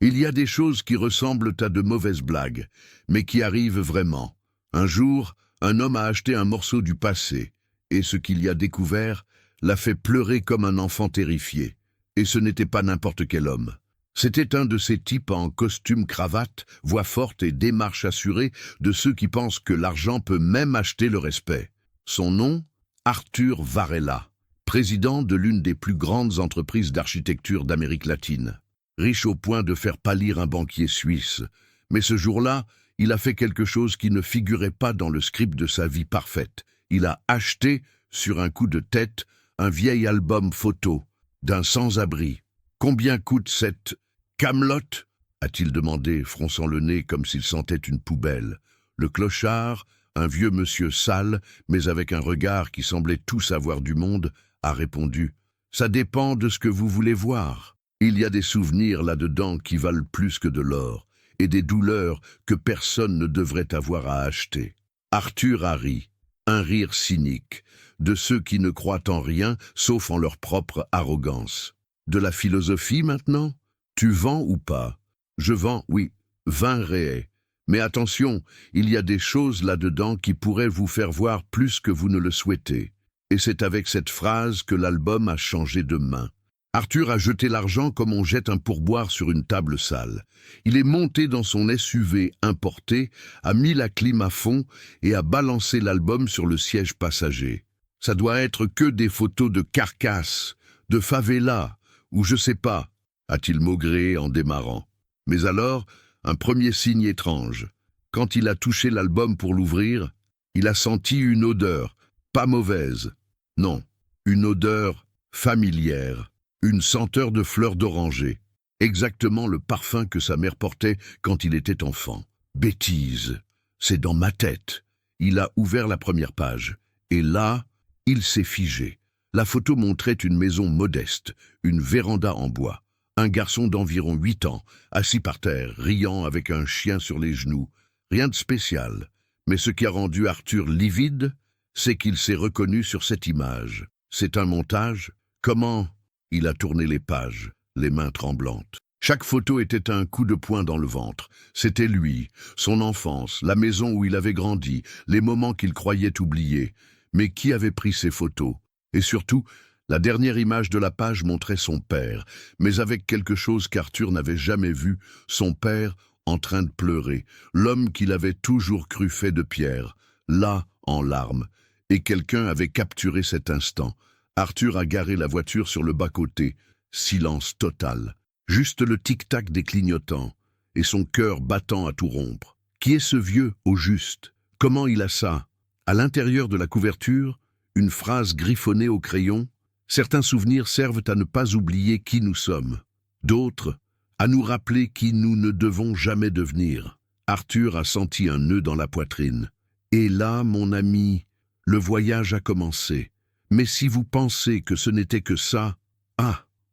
Il y a des choses qui ressemblent à de mauvaises blagues, mais qui arrivent vraiment. Un jour, un homme a acheté un morceau du passé, et ce qu'il y a découvert l'a fait pleurer comme un enfant terrifié. Et ce n'était pas n'importe quel homme. C'était un de ces types en costume cravate, voix forte et démarche assurée, de ceux qui pensent que l'argent peut même acheter le respect. Son nom, Arthur Varela, président de l'une des plus grandes entreprises d'architecture d'Amérique latine. Riche au point de faire pâlir un banquier suisse. Mais ce jour-là, il a fait quelque chose qui ne figurait pas dans le script de sa vie parfaite. Il a acheté, sur un coup de tête, un vieil album photo d'un sans-abri. Combien coûte cette camelote? A-t-il demandé, fronçant le nez comme s'il sentait une poubelle. Le clochard, un vieux monsieur sale, mais avec un regard qui semblait tout savoir du monde, a répondu « Ça dépend de ce que vous voulez voir. Il y a des souvenirs là-dedans qui valent plus que de l'or, et des douleurs que personne ne devrait avoir à acheter. » Arthur a ri, un rire cynique, de ceux qui ne croient en rien sauf en leur propre arrogance. De la philosophie maintenant? Tu vends ou pas? Je vends, oui, 20 réais. Mais attention, il y a des choses là-dedans qui pourraient vous faire voir plus que vous ne le souhaitez. Et c'est avec cette phrase que l'album a changé de main. Arthur a jeté l'argent comme on jette un pourboire sur une table sale. Il est monté dans son SUV importé, a mis la clim à fond et a balancé l'album sur le siège passager. Ça doit être que des photos de carcasses, de favelas, ou je sais pas, a-t-il maugréé en démarrant. Mais alors, un premier signe étrange. Quand il a touché l'album pour l'ouvrir, il a senti une odeur, pas mauvaise. Non, une odeur familière. Une senteur de fleurs d'oranger, exactement le parfum que sa mère portait quand il était enfant. Bêtise, c'est dans ma tête. Il a ouvert la première page, et là, il s'est figé. La photo montrait une maison modeste, une véranda en bois. Un garçon d'environ 8 ans, assis par terre, riant avec un chien sur les genoux. Rien de spécial, mais ce qui a rendu Arthur livide, c'est qu'il s'est reconnu sur cette image. C'est un montage? Comment? Il a tourné les pages, les mains tremblantes. Chaque photo était un coup de poing dans le ventre. C'était lui, son enfance, la maison où il avait grandi, les moments qu'il croyait oubliés. Mais qui avait pris ces photos? Et surtout, la dernière image de la page montrait son père, mais avec quelque chose qu'Arthur n'avait jamais vu, son père en train de pleurer, l'homme qu'il avait toujours cru fait de pierre, là, en larmes. Et quelqu'un avait capturé cet instant. Arthur a garé la voiture sur le bas-côté. Silence total. Juste le tic-tac des clignotants. Et son cœur battant à tout rompre. Qui est ce vieux, au juste? Comment il a ça? À l'intérieur de la couverture, une phrase griffonnée au crayon. Certains souvenirs servent à ne pas oublier qui nous sommes. D'autres, à nous rappeler qui nous ne devons jamais devenir. Arthur a senti un nœud dans la poitrine. Et là, mon ami, le voyage a commencé. Mais si vous pensez que ce n'était que ça,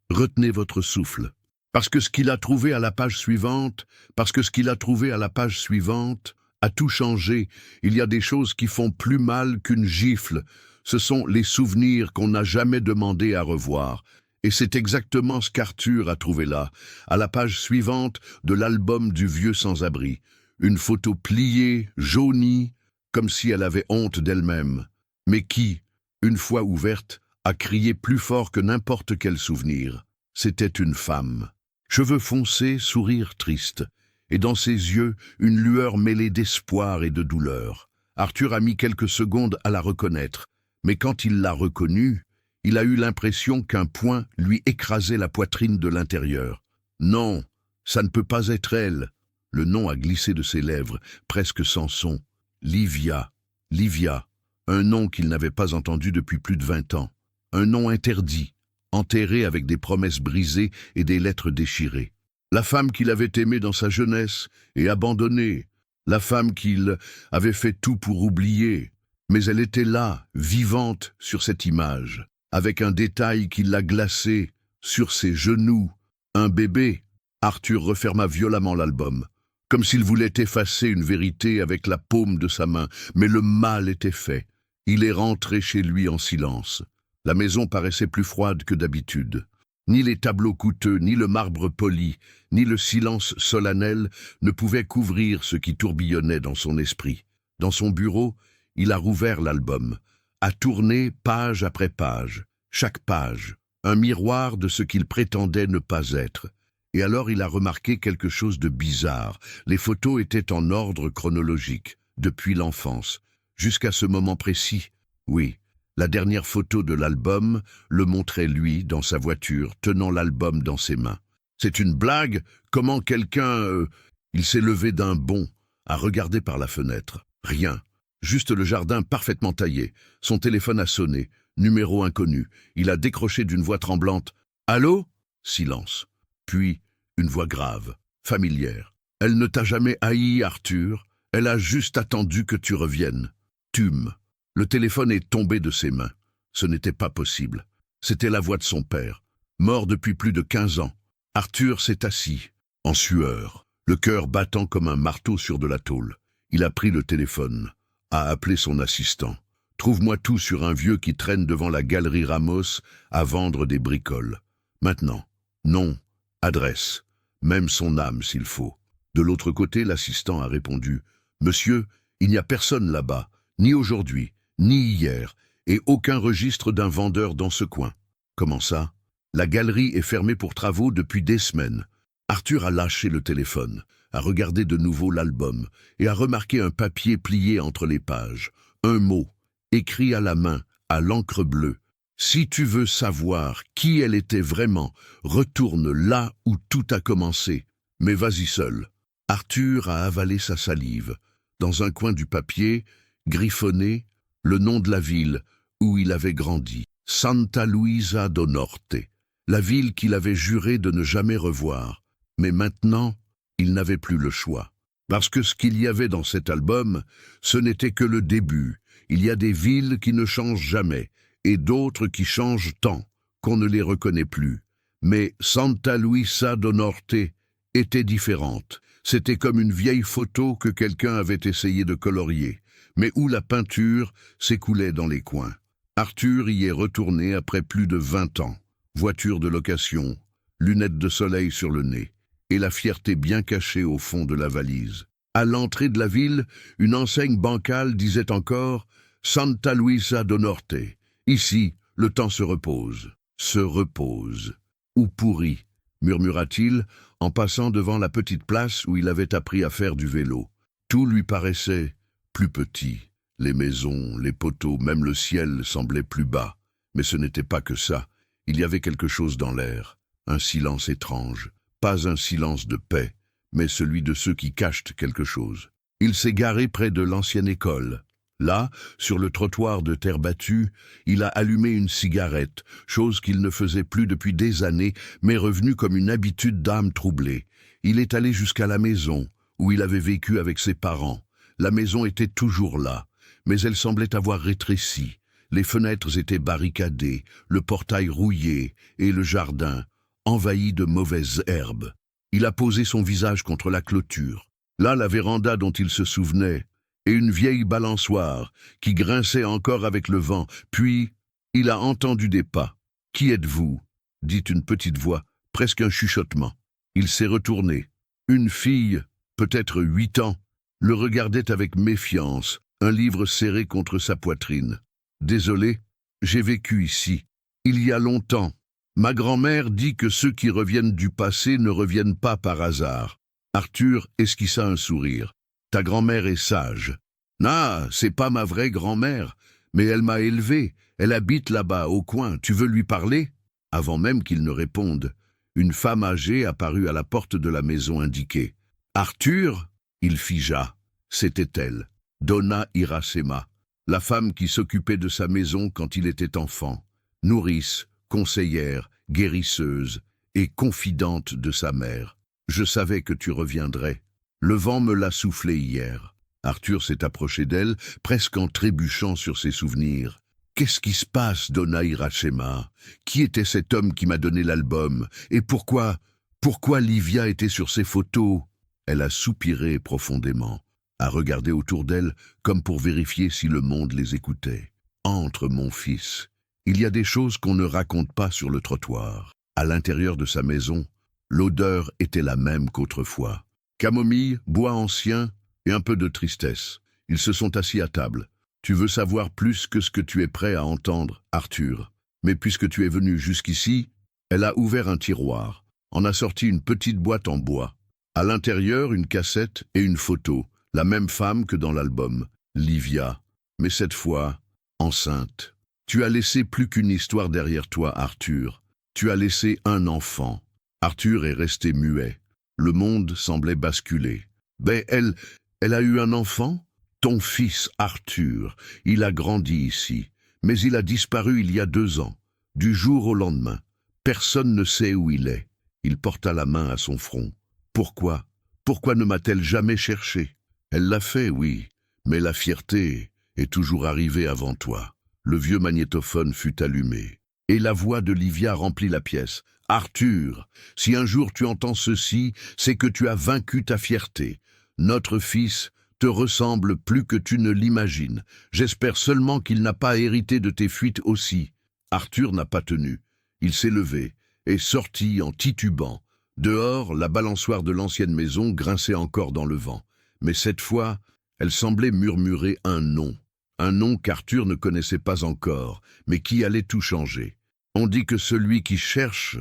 retenez votre souffle. Parce que ce qu'il a trouvé à la page suivante, a tout changé. Il y a des choses qui font plus mal qu'une gifle. Ce sont les souvenirs qu'on n'a jamais demandé à revoir. Et c'est exactement ce qu'Arthur a trouvé là, à la page suivante de l'album du vieux sans-abri. Une photo pliée, jaunie, comme si elle avait honte d'elle-même. Mais qui, une fois ouverte, a crié plus fort que n'importe quel souvenir. C'était une femme. Cheveux foncés, sourire triste, et dans ses yeux, une lueur mêlée d'espoir et de douleur. Arthur a mis quelques secondes à la reconnaître, mais quand il l'a reconnue, il a eu l'impression qu'un poing lui écrasait la poitrine de l'intérieur. Non, ça ne peut pas être elle. Le nom a glissé de ses lèvres, presque sans son. Livia. Un nom qu'il n'avait pas entendu depuis plus de 20 ans. Un nom interdit, enterré avec des promesses brisées et des lettres déchirées. La femme qu'il avait aimée dans sa jeunesse et abandonnée. La femme qu'il avait fait tout pour oublier. Mais elle était là, vivante sur cette image, avec un détail qui l'a glacée, sur ses genoux. Un bébé. Arthur referma violemment l'album, comme s'il voulait effacer une vérité avec la paume de sa main, mais le mal était fait. Il est rentré chez lui en silence. La maison paraissait plus froide que d'habitude. Ni les tableaux coûteux, ni le marbre poli, ni le silence solennel ne pouvaient couvrir ce qui tourbillonnait dans son esprit. Dans son bureau, il a rouvert l'album, a tourné page après page, chaque page, un miroir de ce qu'il prétendait ne pas être. Et alors il a remarqué quelque chose de bizarre. Les photos étaient en ordre chronologique, depuis l'enfance, jusqu'à ce moment précis. Oui, la dernière photo de l'album le montrait lui, dans sa voiture, tenant l'album dans ses mains. C'est une blague? Comment quelqu'un... Il s'est levé d'un bond, a regardé par la fenêtre. Rien. Juste le jardin parfaitement taillé. Son téléphone a sonné. Numéro inconnu. Il a décroché d'une voix tremblante. « Allô ?» Silence. Puis, une voix grave, familière. « Elle ne t'a jamais haï, Arthur. Elle a juste attendu que tu reviennes. Tume. » Le téléphone est tombé de ses mains. Ce n'était pas possible. C'était la voix de son père, mort depuis plus de 15 ans. Arthur s'est assis, en sueur, le cœur battant comme un marteau sur de la tôle. Il a pris le téléphone, a appelé son assistant. « Trouve-moi tout sur un vieux qui traîne devant la galerie Ramos à vendre des bricoles. Maintenant. Nom, adresse, même son âme s'il faut. » De l'autre côté, l'assistant a répondu « Monsieur, il n'y a personne là-bas, ni aujourd'hui, ni hier, et aucun registre d'un vendeur dans ce coin. » Comment ça? La galerie est fermée pour travaux depuis des semaines. Arthur a lâché le téléphone, a regardé de nouveau l'album, et a remarqué un papier plié entre les pages. Un mot, écrit à la main, à l'encre bleue. « Si tu veux savoir qui elle était vraiment, retourne là où tout a commencé. Mais vas-y seul. » Arthur a avalé sa salive. Dans un coin du papier, griffonné, le nom de la ville où il avait grandi. Santa Luisa do Norte. La ville qu'il avait juré de ne jamais revoir. Mais maintenant, il n'avait plus le choix. Parce que ce qu'il y avait dans cet album, ce n'était que le début. Il y a des villes qui ne changent jamais, et d'autres qui changent tant qu'on ne les reconnaît plus. Mais Santa Luisa do Norte était différente. C'était comme une vieille photo que quelqu'un avait essayé de colorier, mais où la peinture s'écoulait dans les coins. Arthur y est retourné après plus de 20 ans. Voiture de location, lunettes de soleil sur le nez, et la fierté bien cachée au fond de la valise. À l'entrée de la ville, une enseigne bancale disait encore « Santa Luisa do Norte ». Ici, le temps se repose. Se repose. Ou pourrit, murmura-t-il, en passant devant la petite place où il avait appris à faire du vélo. Tout lui paraissait plus petit. Les maisons, les poteaux, même le ciel semblaient plus bas. Mais ce n'était pas que ça. Il y avait quelque chose dans l'air. Un silence étrange. Pas un silence de paix, mais celui de ceux qui cachent quelque chose. Il s'est garé près de l'ancienne école. Là, sur le trottoir de terre battue, il a allumé une cigarette, chose qu'il ne faisait plus depuis des années, mais revenue comme une habitude d'âme troublée. Il est allé jusqu'à la maison, où il avait vécu avec ses parents. La maison était toujours là, mais elle semblait avoir rétréci. Les fenêtres étaient barricadées, le portail rouillé, et le jardin, envahi de mauvaises herbes. Il a posé son visage contre la clôture. Là, la véranda dont il se souvenait, et une vieille balançoire qui grinçait encore avec le vent. Puis, il a entendu des pas. « Qui êtes-vous » dit une petite voix, presque un chuchotement. Il s'est retourné. Une fille, peut-être 8 ans, le regardait avec méfiance, un livre serré contre sa poitrine. « Désolé, j'ai vécu ici. Il y a longtemps. Ma grand-mère dit que ceux qui reviennent du passé ne reviennent pas par hasard. » Arthur esquissa un sourire. « Ta grand-mère est sage. »« Ah, c'est pas ma vraie grand-mère, mais elle m'a élevé. Elle habite là-bas, au coin. Tu veux lui parler ?» Avant même qu'il ne réponde, une femme âgée apparut à la porte de la maison indiquée. « Arthur ?» Il figea. C'était elle, Donna Iracema, la femme qui s'occupait de sa maison quand il était enfant. Nourrice, conseillère, guérisseuse et confidente de sa mère. « Je savais que tu reviendrais. Le vent me l'a soufflé hier. » Arthur s'est approché d'elle, presque en trébuchant sur ses souvenirs. « Qu'est-ce qui se passe, Donna Iracema? Qui était cet homme qui m'a donné l'album? Et pourquoi Livia était sur ces photos ?» Elle a soupiré profondément, a regardé autour d'elle comme pour vérifier si le monde les écoutait. « Entre, mon fils. Il y a des choses qu'on ne raconte pas sur le trottoir. » À l'intérieur de sa maison, l'odeur était la même qu'autrefois. Camomille, bois ancien et un peu de tristesse. Ils se sont assis à table. Tu veux savoir plus que ce que tu es prêt à entendre, Arthur. Mais puisque tu es venu jusqu'ici, elle a ouvert un tiroir, en a sorti une petite boîte en bois. À l'intérieur, une cassette et une photo, la même femme que dans l'album, Livia, mais cette fois, enceinte. Tu as laissé plus qu'une histoire derrière toi, Arthur. Tu as laissé un enfant. Arthur est resté muet. Le monde semblait basculer. Ben, elle a eu un enfant? Ton fils, Arthur, il a grandi ici, mais il a disparu il y a 2 ans, du jour au lendemain. Personne ne sait où il est. Il porta la main à son front. Pourquoi? Pourquoi ne m'a-t-elle jamais cherché? Elle l'a fait, oui, mais la fierté est toujours arrivée avant toi. Le vieux magnétophone fut allumé, et la voix de Livia remplit la pièce. Arthur, si un jour tu entends ceci, c'est que tu as vaincu ta fierté. Notre fils te ressemble plus que tu ne l'imagines. J'espère seulement qu'il n'a pas hérité de tes fuites aussi. Arthur n'a pas tenu. Il s'est levé et sorti en titubant. Dehors, la balançoire de l'ancienne maison grinçait encore dans le vent. Mais cette fois, elle semblait murmurer un nom. Un nom qu'Arthur ne connaissait pas encore, mais qui allait tout changer. On dit que celui qui cherche,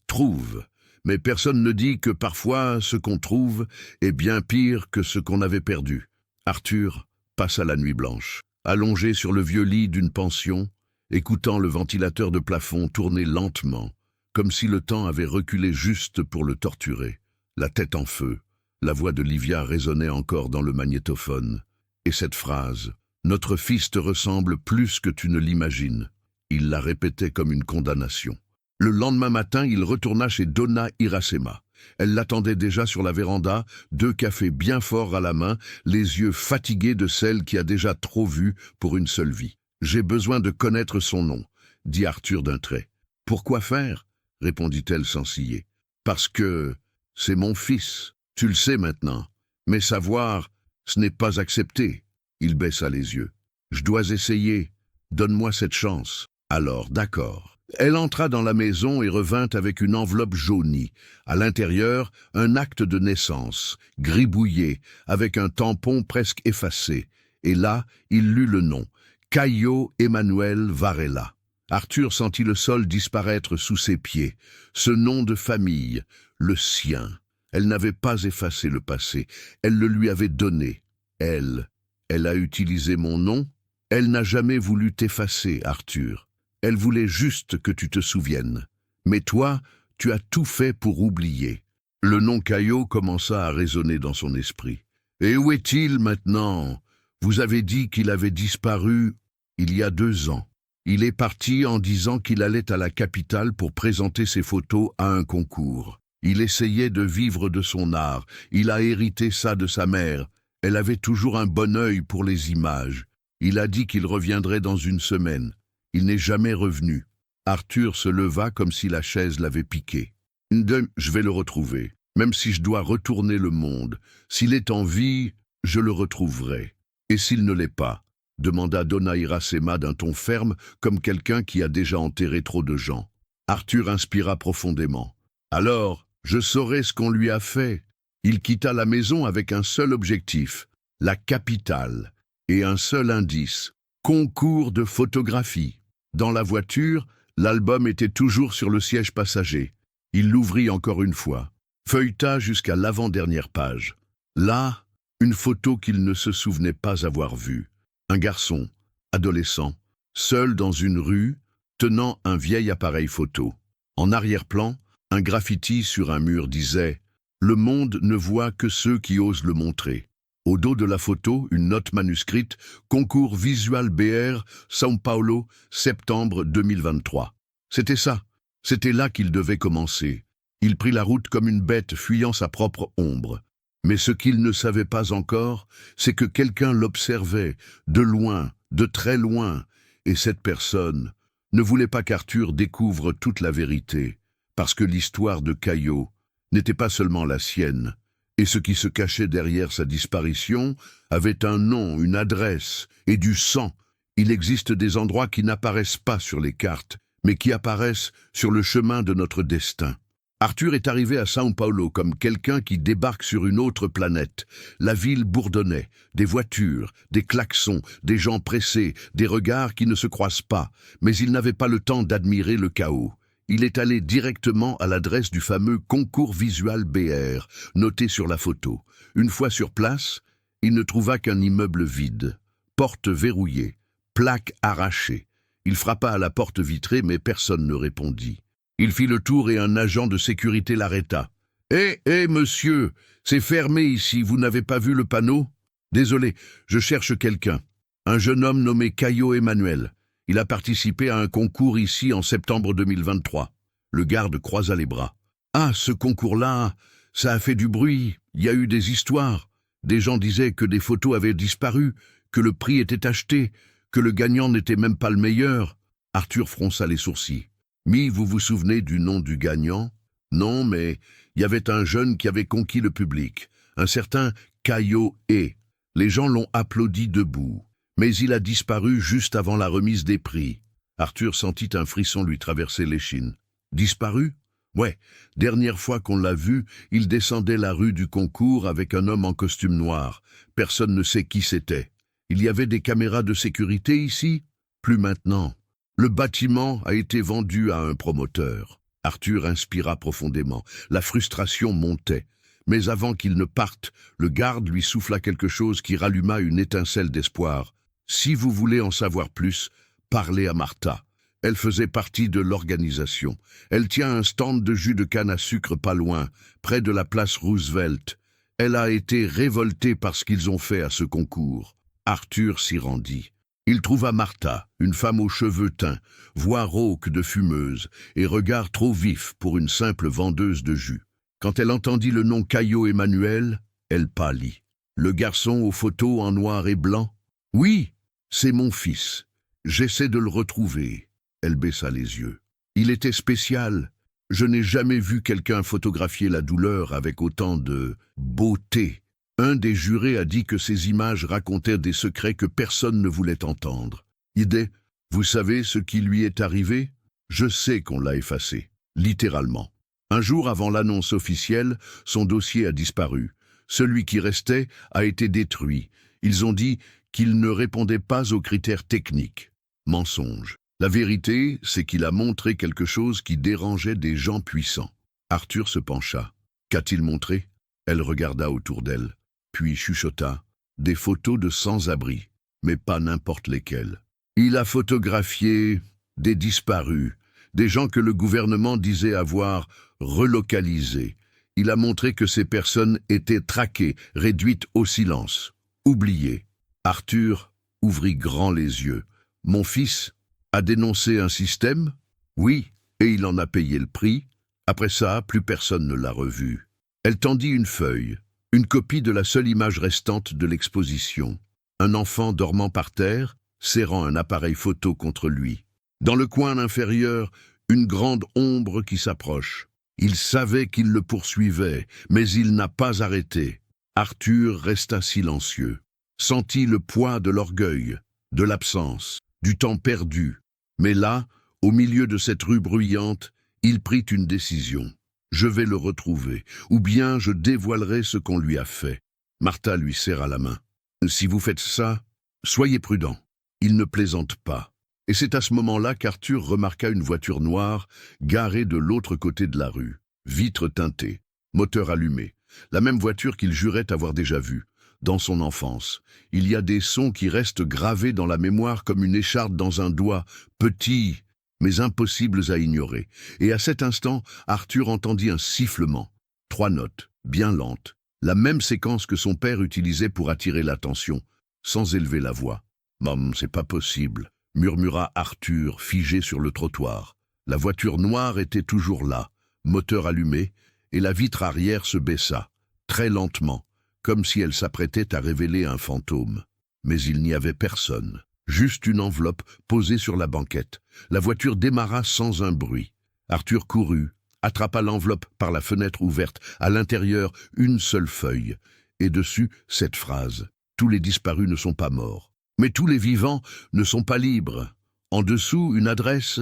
trouve. Mais personne ne dit que parfois ce qu'on trouve est bien pire que ce qu'on avait perdu. Arthur passa la nuit blanche, allongé sur le vieux lit d'une pension, écoutant le ventilateur de plafond tourner lentement, comme si le temps avait reculé juste pour le torturer. La tête en feu, la voix de Livia résonnait encore dans le magnétophone. Et cette phrase, « Notre fils te ressemble plus que tu ne l'imagines », il la répétait comme une condamnation. Le lendemain matin, il retourna chez Donna Iracema. Elle l'attendait déjà sur la véranda, 2 cafés bien forts à la main, les yeux fatigués de celle qui a déjà trop vu pour une seule vie. « J'ai besoin de connaître son nom », dit Arthur d'un trait. « Pourquoi faire ?» répondit-elle sans ciller. « Parce que c'est mon fils, tu le sais maintenant. Mais savoir, ce n'est pas accepté. » Il baissa les yeux. « Je dois essayer. Donne-moi cette chance. » Alors, d'accord. Elle entra dans la maison et revint avec une enveloppe jaunie. À l'intérieur, un acte de naissance, gribouillé, avec un tampon presque effacé. Et là, il lut le nom, Caio Emmanuel Varela. Arthur sentit le sol disparaître sous ses pieds. Ce nom de famille, le sien. Elle n'avait pas effacé le passé, elle le lui avait donné. Elle a utilisé mon nom. Elle n'a jamais voulu t'effacer, Arthur. Elle voulait juste que tu te souviennes. Mais toi, tu as tout fait pour oublier. Le nom Caio commença à résonner dans son esprit. Et où est-il maintenant? Vous avez dit qu'il avait disparu il y a 2 ans. Il est parti en disant qu'il allait à la capitale pour présenter ses photos à un concours. Il essayait de vivre de son art. Il a hérité ça de sa mère. Elle avait toujours un bon œil pour les images. Il a dit qu'il reviendrait dans 1 semaine. Il n'est jamais revenu. Arthur se leva comme si la chaise l'avait piqué. Je vais le retrouver. Même si je dois retourner le monde. S'il est en vie, je le retrouverai. Et s'il ne l'est pas? Demanda Donna Iracema d'un ton ferme, comme quelqu'un qui a déjà enterré trop de gens. Arthur inspira profondément. Alors, je saurai ce qu'on lui a fait. Il quitta la maison avec un seul objectif, la capitale, et un seul indice, concours de photographie. Dans la voiture, l'album était toujours sur le siège passager. Il l'ouvrit encore une fois, feuilleta jusqu'à l'avant-dernière page. Là, une photo qu'il ne se souvenait pas avoir vue. Un garçon, adolescent, seul dans une rue, tenant un vieil appareil photo. En arrière-plan, un graffiti sur un mur disait « Le monde ne voit que ceux qui osent le montrer ». Au dos de la photo, une note manuscrite « Concours Visual BR, São Paulo, septembre 2023 ». C'était ça. C'était là qu'il devait commencer. Il prit la route comme une bête fuyant sa propre ombre. Mais ce qu'il ne savait pas encore, c'est que quelqu'un l'observait, de loin, de très loin, et cette personne ne voulait pas qu'Arthur découvre toute la vérité, parce que l'histoire de Caio n'était pas seulement la sienne, et ce qui se cachait derrière sa disparition avait un nom, une adresse et du sang. Il existe des endroits qui n'apparaissent pas sur les cartes, mais qui apparaissent sur le chemin de notre destin. Arthur est arrivé à São Paulo comme quelqu'un qui débarque sur une autre planète. La ville bourdonnait, des voitures, des klaxons, des gens pressés, des regards qui ne se croisent pas, mais il n'avait pas le temps d'admirer le chaos. Il est allé directement à l'adresse du fameux concours visual BR, noté sur la photo. Une fois sur place, il ne trouva qu'un immeuble vide, porte verrouillée, plaque arrachée. Il frappa à la porte vitrée, mais personne ne répondit. Il fit le tour et un agent de sécurité l'arrêta. « Monsieur, c'est fermé ici, vous n'avez pas vu le panneau ?»« Désolé, je cherche quelqu'un. Un jeune homme nommé Caio Emmanuel. Il a participé à un concours ici en septembre 2023. » Le garde croisa les bras. « Ah, ce concours-là, ça a fait du bruit, il y a eu des histoires. Des gens disaient que des photos avaient disparu, que le prix était acheté, que le gagnant n'était même pas le meilleur. » Arthur fronça les sourcils. « Vous vous souvenez du nom du gagnant ?»« Non, mais il y avait un jeune qui avait conquis le public, un certain Caio E. Les gens l'ont applaudi debout, mais il a disparu juste avant la remise des prix. » Arthur sentit un frisson lui traverser l'échine. « Disparu ? Ouais, dernière fois qu'on l'a vu, il descendait la rue du concours avec un homme en costume noir. Personne ne sait qui c'était. Il y avait des caméras de sécurité ici ? Plus maintenant. Le bâtiment a été vendu à un promoteur. » Arthur inspira profondément. La frustration montait. Mais avant qu'il ne parte, le garde lui souffla quelque chose qui ralluma une étincelle d'espoir. « Si vous voulez en savoir plus, parlez à Martha. Elle faisait partie de l'organisation. Elle tient un stand de jus de canne à sucre pas loin, près de la place Roosevelt. Elle a été révoltée par ce qu'ils ont fait à ce concours. » Arthur s'y rendit. Il trouva Martha, une femme aux cheveux teints, voix rauque de fumeuse et regard trop vif pour une simple vendeuse de jus. Quand elle entendit le nom Caio Emmanuel, elle pâlit. Le garçon aux photos en noir et blanc ? « Oui, c'est mon fils. J'essaie de le retrouver. » Elle baissa les yeux. « Il était spécial. Je n'ai jamais vu quelqu'un photographier la douleur avec autant de beauté. » Un des jurés a dit que ces images racontaient des secrets que personne ne voulait entendre. « Idée, vous savez ce qui lui est arrivé ? Je sais qu'on l'a effacé, littéralement. Un jour avant l'annonce officielle, son dossier a disparu. Celui qui restait a été détruit. Ils ont dit qu'il ne répondait pas aux critères techniques. Mensonge. La vérité, c'est qu'il a montré quelque chose qui dérangeait des gens puissants. » Arthur se pencha. « Qu'a-t-il montré ?» Elle regarda autour d'elle. Puis chuchota, « Des photos de sans-abri, mais pas n'importe lesquelles. Il a photographié des disparus, des gens que le gouvernement disait avoir relocalisés. Il a montré que ces personnes étaient traquées, réduites au silence, oubliées. » Arthur ouvrit grand les yeux. « Mon fils a dénoncé un système ? Oui, et il en a payé le prix. Après ça, plus personne ne l'a revu. » Elle tendit une feuille. Une copie de la seule image restante de l'exposition. Un enfant dormant par terre, serrant un appareil photo contre lui. Dans le coin inférieur, une grande ombre qui s'approche. Il savait qu'il le poursuivait, mais il n'a pas arrêté. Arthur resta silencieux, sentit le poids de l'orgueil, de l'absence, du temps perdu. Mais là, au milieu de cette rue bruyante, il prit une décision. Je vais le retrouver, ou bien je dévoilerai ce qu'on lui a fait. Martha lui serra la main. Si vous faites ça, soyez prudent. Il ne plaisante pas. Et c'est à ce moment-là qu'Arthur remarqua une voiture noire garée de l'autre côté de la rue. Vitres teintées, moteur allumé. La même voiture qu'il jurait avoir déjà vue. Dans son enfance, il y a des sons qui restent gravés dans la mémoire comme une écharpe dans un doigt, petit, mais impossibles à ignorer. Et à cet instant, Arthur entendit un sifflement. 3 notes, bien lentes, la même séquence que son père utilisait pour attirer l'attention, sans élever la voix. « Maman, c'est pas possible », murmura Arthur, figé sur le trottoir. La voiture noire était toujours là, moteur allumé, et la vitre arrière se baissa, très lentement, comme si elle s'apprêtait à révéler un fantôme. Mais il n'y avait personne. Juste une enveloppe posée sur la banquette. La voiture démarra sans un bruit. Arthur courut, attrapa l'enveloppe par la fenêtre ouverte. À l'intérieur, une seule feuille. Et dessus, cette phrase. « Tous les disparus ne sont pas morts. Mais tous les vivants ne sont pas libres. » En dessous, une adresse.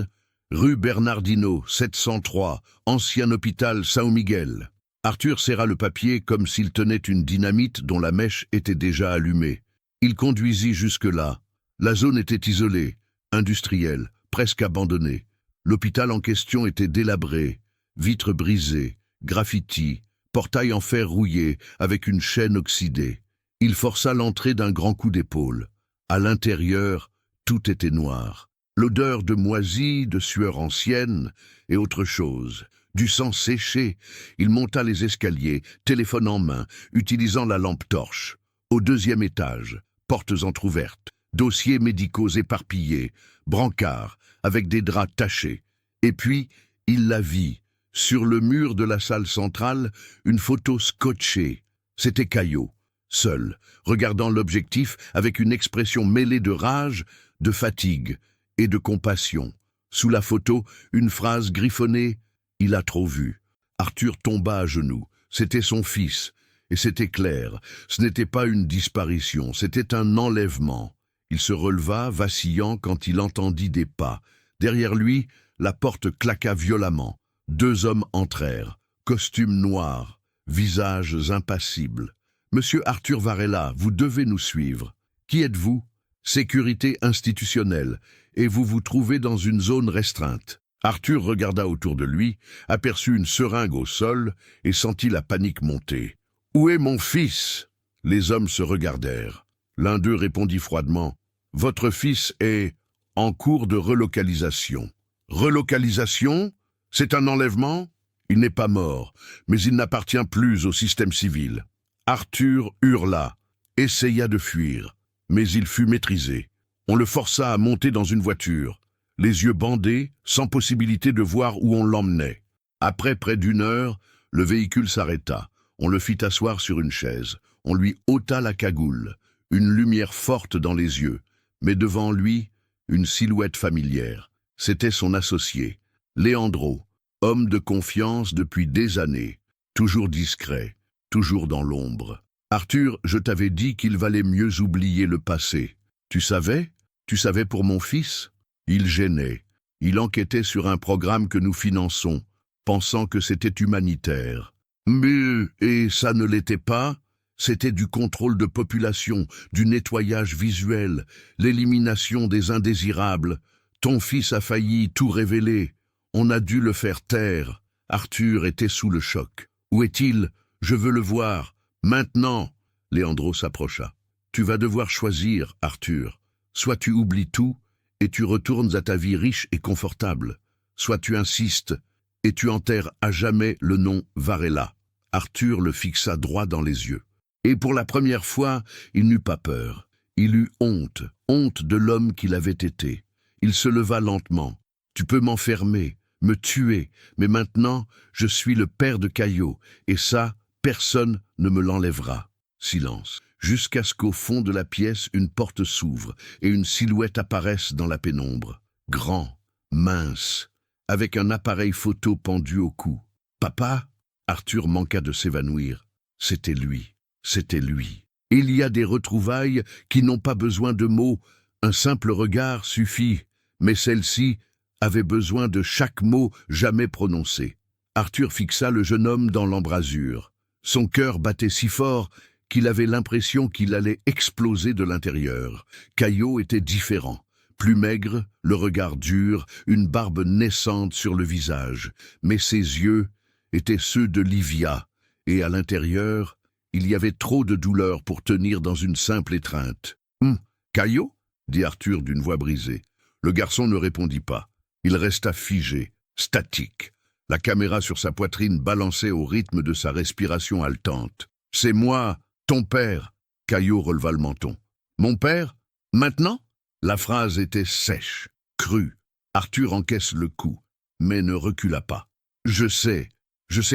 Rue Bernardino, 703, ancien hôpital São Miguel. Arthur serra le papier comme s'il tenait une dynamite dont la mèche était déjà allumée. Il conduisit jusque-là. La zone était isolée, industrielle, presque abandonnée. L'hôpital en question était délabré, vitres brisées, graffitis, portail en fer rouillé avec une chaîne oxydée. Il força l'entrée d'un grand coup d'épaule. À l'intérieur, tout était noir. L'odeur de moisi, de sueur ancienne et autre chose. Du sang séché. Il monta les escaliers, téléphone en main, utilisant la lampe torche. Au deuxième étage, portes entr'ouvertes, dossiers médicaux éparpillés, brancards avec des draps tachés. Et puis, il la vit. Sur le mur de la salle centrale, une photo scotchée. C'était Caillot, seul, regardant l'objectif avec une expression mêlée de rage, de fatigue et de compassion. Sous la photo, une phrase griffonnée « Il a trop vu ». Arthur tomba à genoux. C'était son fils. Et c'était clair, ce n'était pas une disparition, c'était un enlèvement. Il se releva, vacillant, quand il entendit des pas. Derrière lui, la porte claqua violemment. 2 hommes entrèrent, costumes noirs, visages impassibles. « Monsieur Arthur Varela, vous devez nous suivre. Qui êtes-vous ? Sécurité institutionnelle, et vous vous trouvez dans une zone restreinte. » Arthur regarda autour de lui, aperçut une seringue au sol et sentit la panique monter. « Où est mon fils ?» Les hommes se regardèrent. L'un d'eux répondit froidement « Votre fils est en cours de relocalisation. » « Relocalisation ? C'est un enlèvement ? Il n'est pas mort, mais il n'appartient plus au système civil. » Arthur hurla, essaya de fuir, mais il fut maîtrisé. On le força à monter dans une voiture, les yeux bandés, sans possibilité de voir où on l'emmenait. Après près d'1 heure, le véhicule s'arrêta. On le fit asseoir sur une chaise. On lui ôta la cagoule, une lumière forte dans les yeux, mais devant lui, une silhouette familière. C'était son associé, Leandro, homme de confiance depuis des années, toujours discret, toujours dans l'ombre. « Arthur, je t'avais dit qu'il valait mieux oublier le passé. Tu savais ? Tu savais pour mon fils ?» Il gênait. Il enquêtait sur un programme que nous finançons, pensant que c'était humanitaire. Mais, et ça ne l'était pas ? C'était du contrôle de population, du nettoyage visuel, l'élimination des indésirables. Ton fils a failli tout révéler. On a dû le faire taire. Arthur était sous le choc. Où est-il ? Je veux le voir. Maintenant. Leandro s'approcha. Tu vas devoir choisir, Arthur. Soit tu oublies tout et tu retournes à ta vie riche et confortable. Soit tu insistes et tu enterres à jamais le nom Varela. Arthur le fixa droit dans les yeux. Et pour la première fois, il n'eut pas peur. Il eut honte, honte de l'homme qu'il avait été. Il se leva lentement. Tu peux m'enfermer, me tuer, mais maintenant, je suis le père de Caillot, et ça, personne ne me l'enlèvera. Silence. Jusqu'à ce qu'au fond de la pièce, une porte s'ouvre et une silhouette apparaisse dans la pénombre. Grand, mince, avec un appareil photo pendu au cou. « Papa ?» Arthur manqua de s'évanouir. C'était lui. C'était lui. Il y a des retrouvailles qui n'ont pas besoin de mots. Un simple regard suffit. Mais celle-ci avait besoin de chaque mot jamais prononcé. Arthur fixa le jeune homme dans l'embrasure. Son cœur battait si fort qu'il avait l'impression qu'il allait exploser de l'intérieur. Caillot était différent. Plus maigre, le regard dur, une barbe naissante sur le visage. Mais ses yeux étaient ceux de Livia, et à l'intérieur, il y avait trop de douleur pour tenir dans une simple étreinte. « Caillot ?» dit Arthur d'une voix brisée. Le garçon ne répondit pas. Il resta figé, statique. La caméra sur sa poitrine balançait au rythme de sa respiration haletante. « C'est moi, ton père !» Caillot releva le menton. « Mon père ? Maintenant ?» La phrase était sèche, crue. Arthur encaisse le coup, mais ne recula pas. « Je sais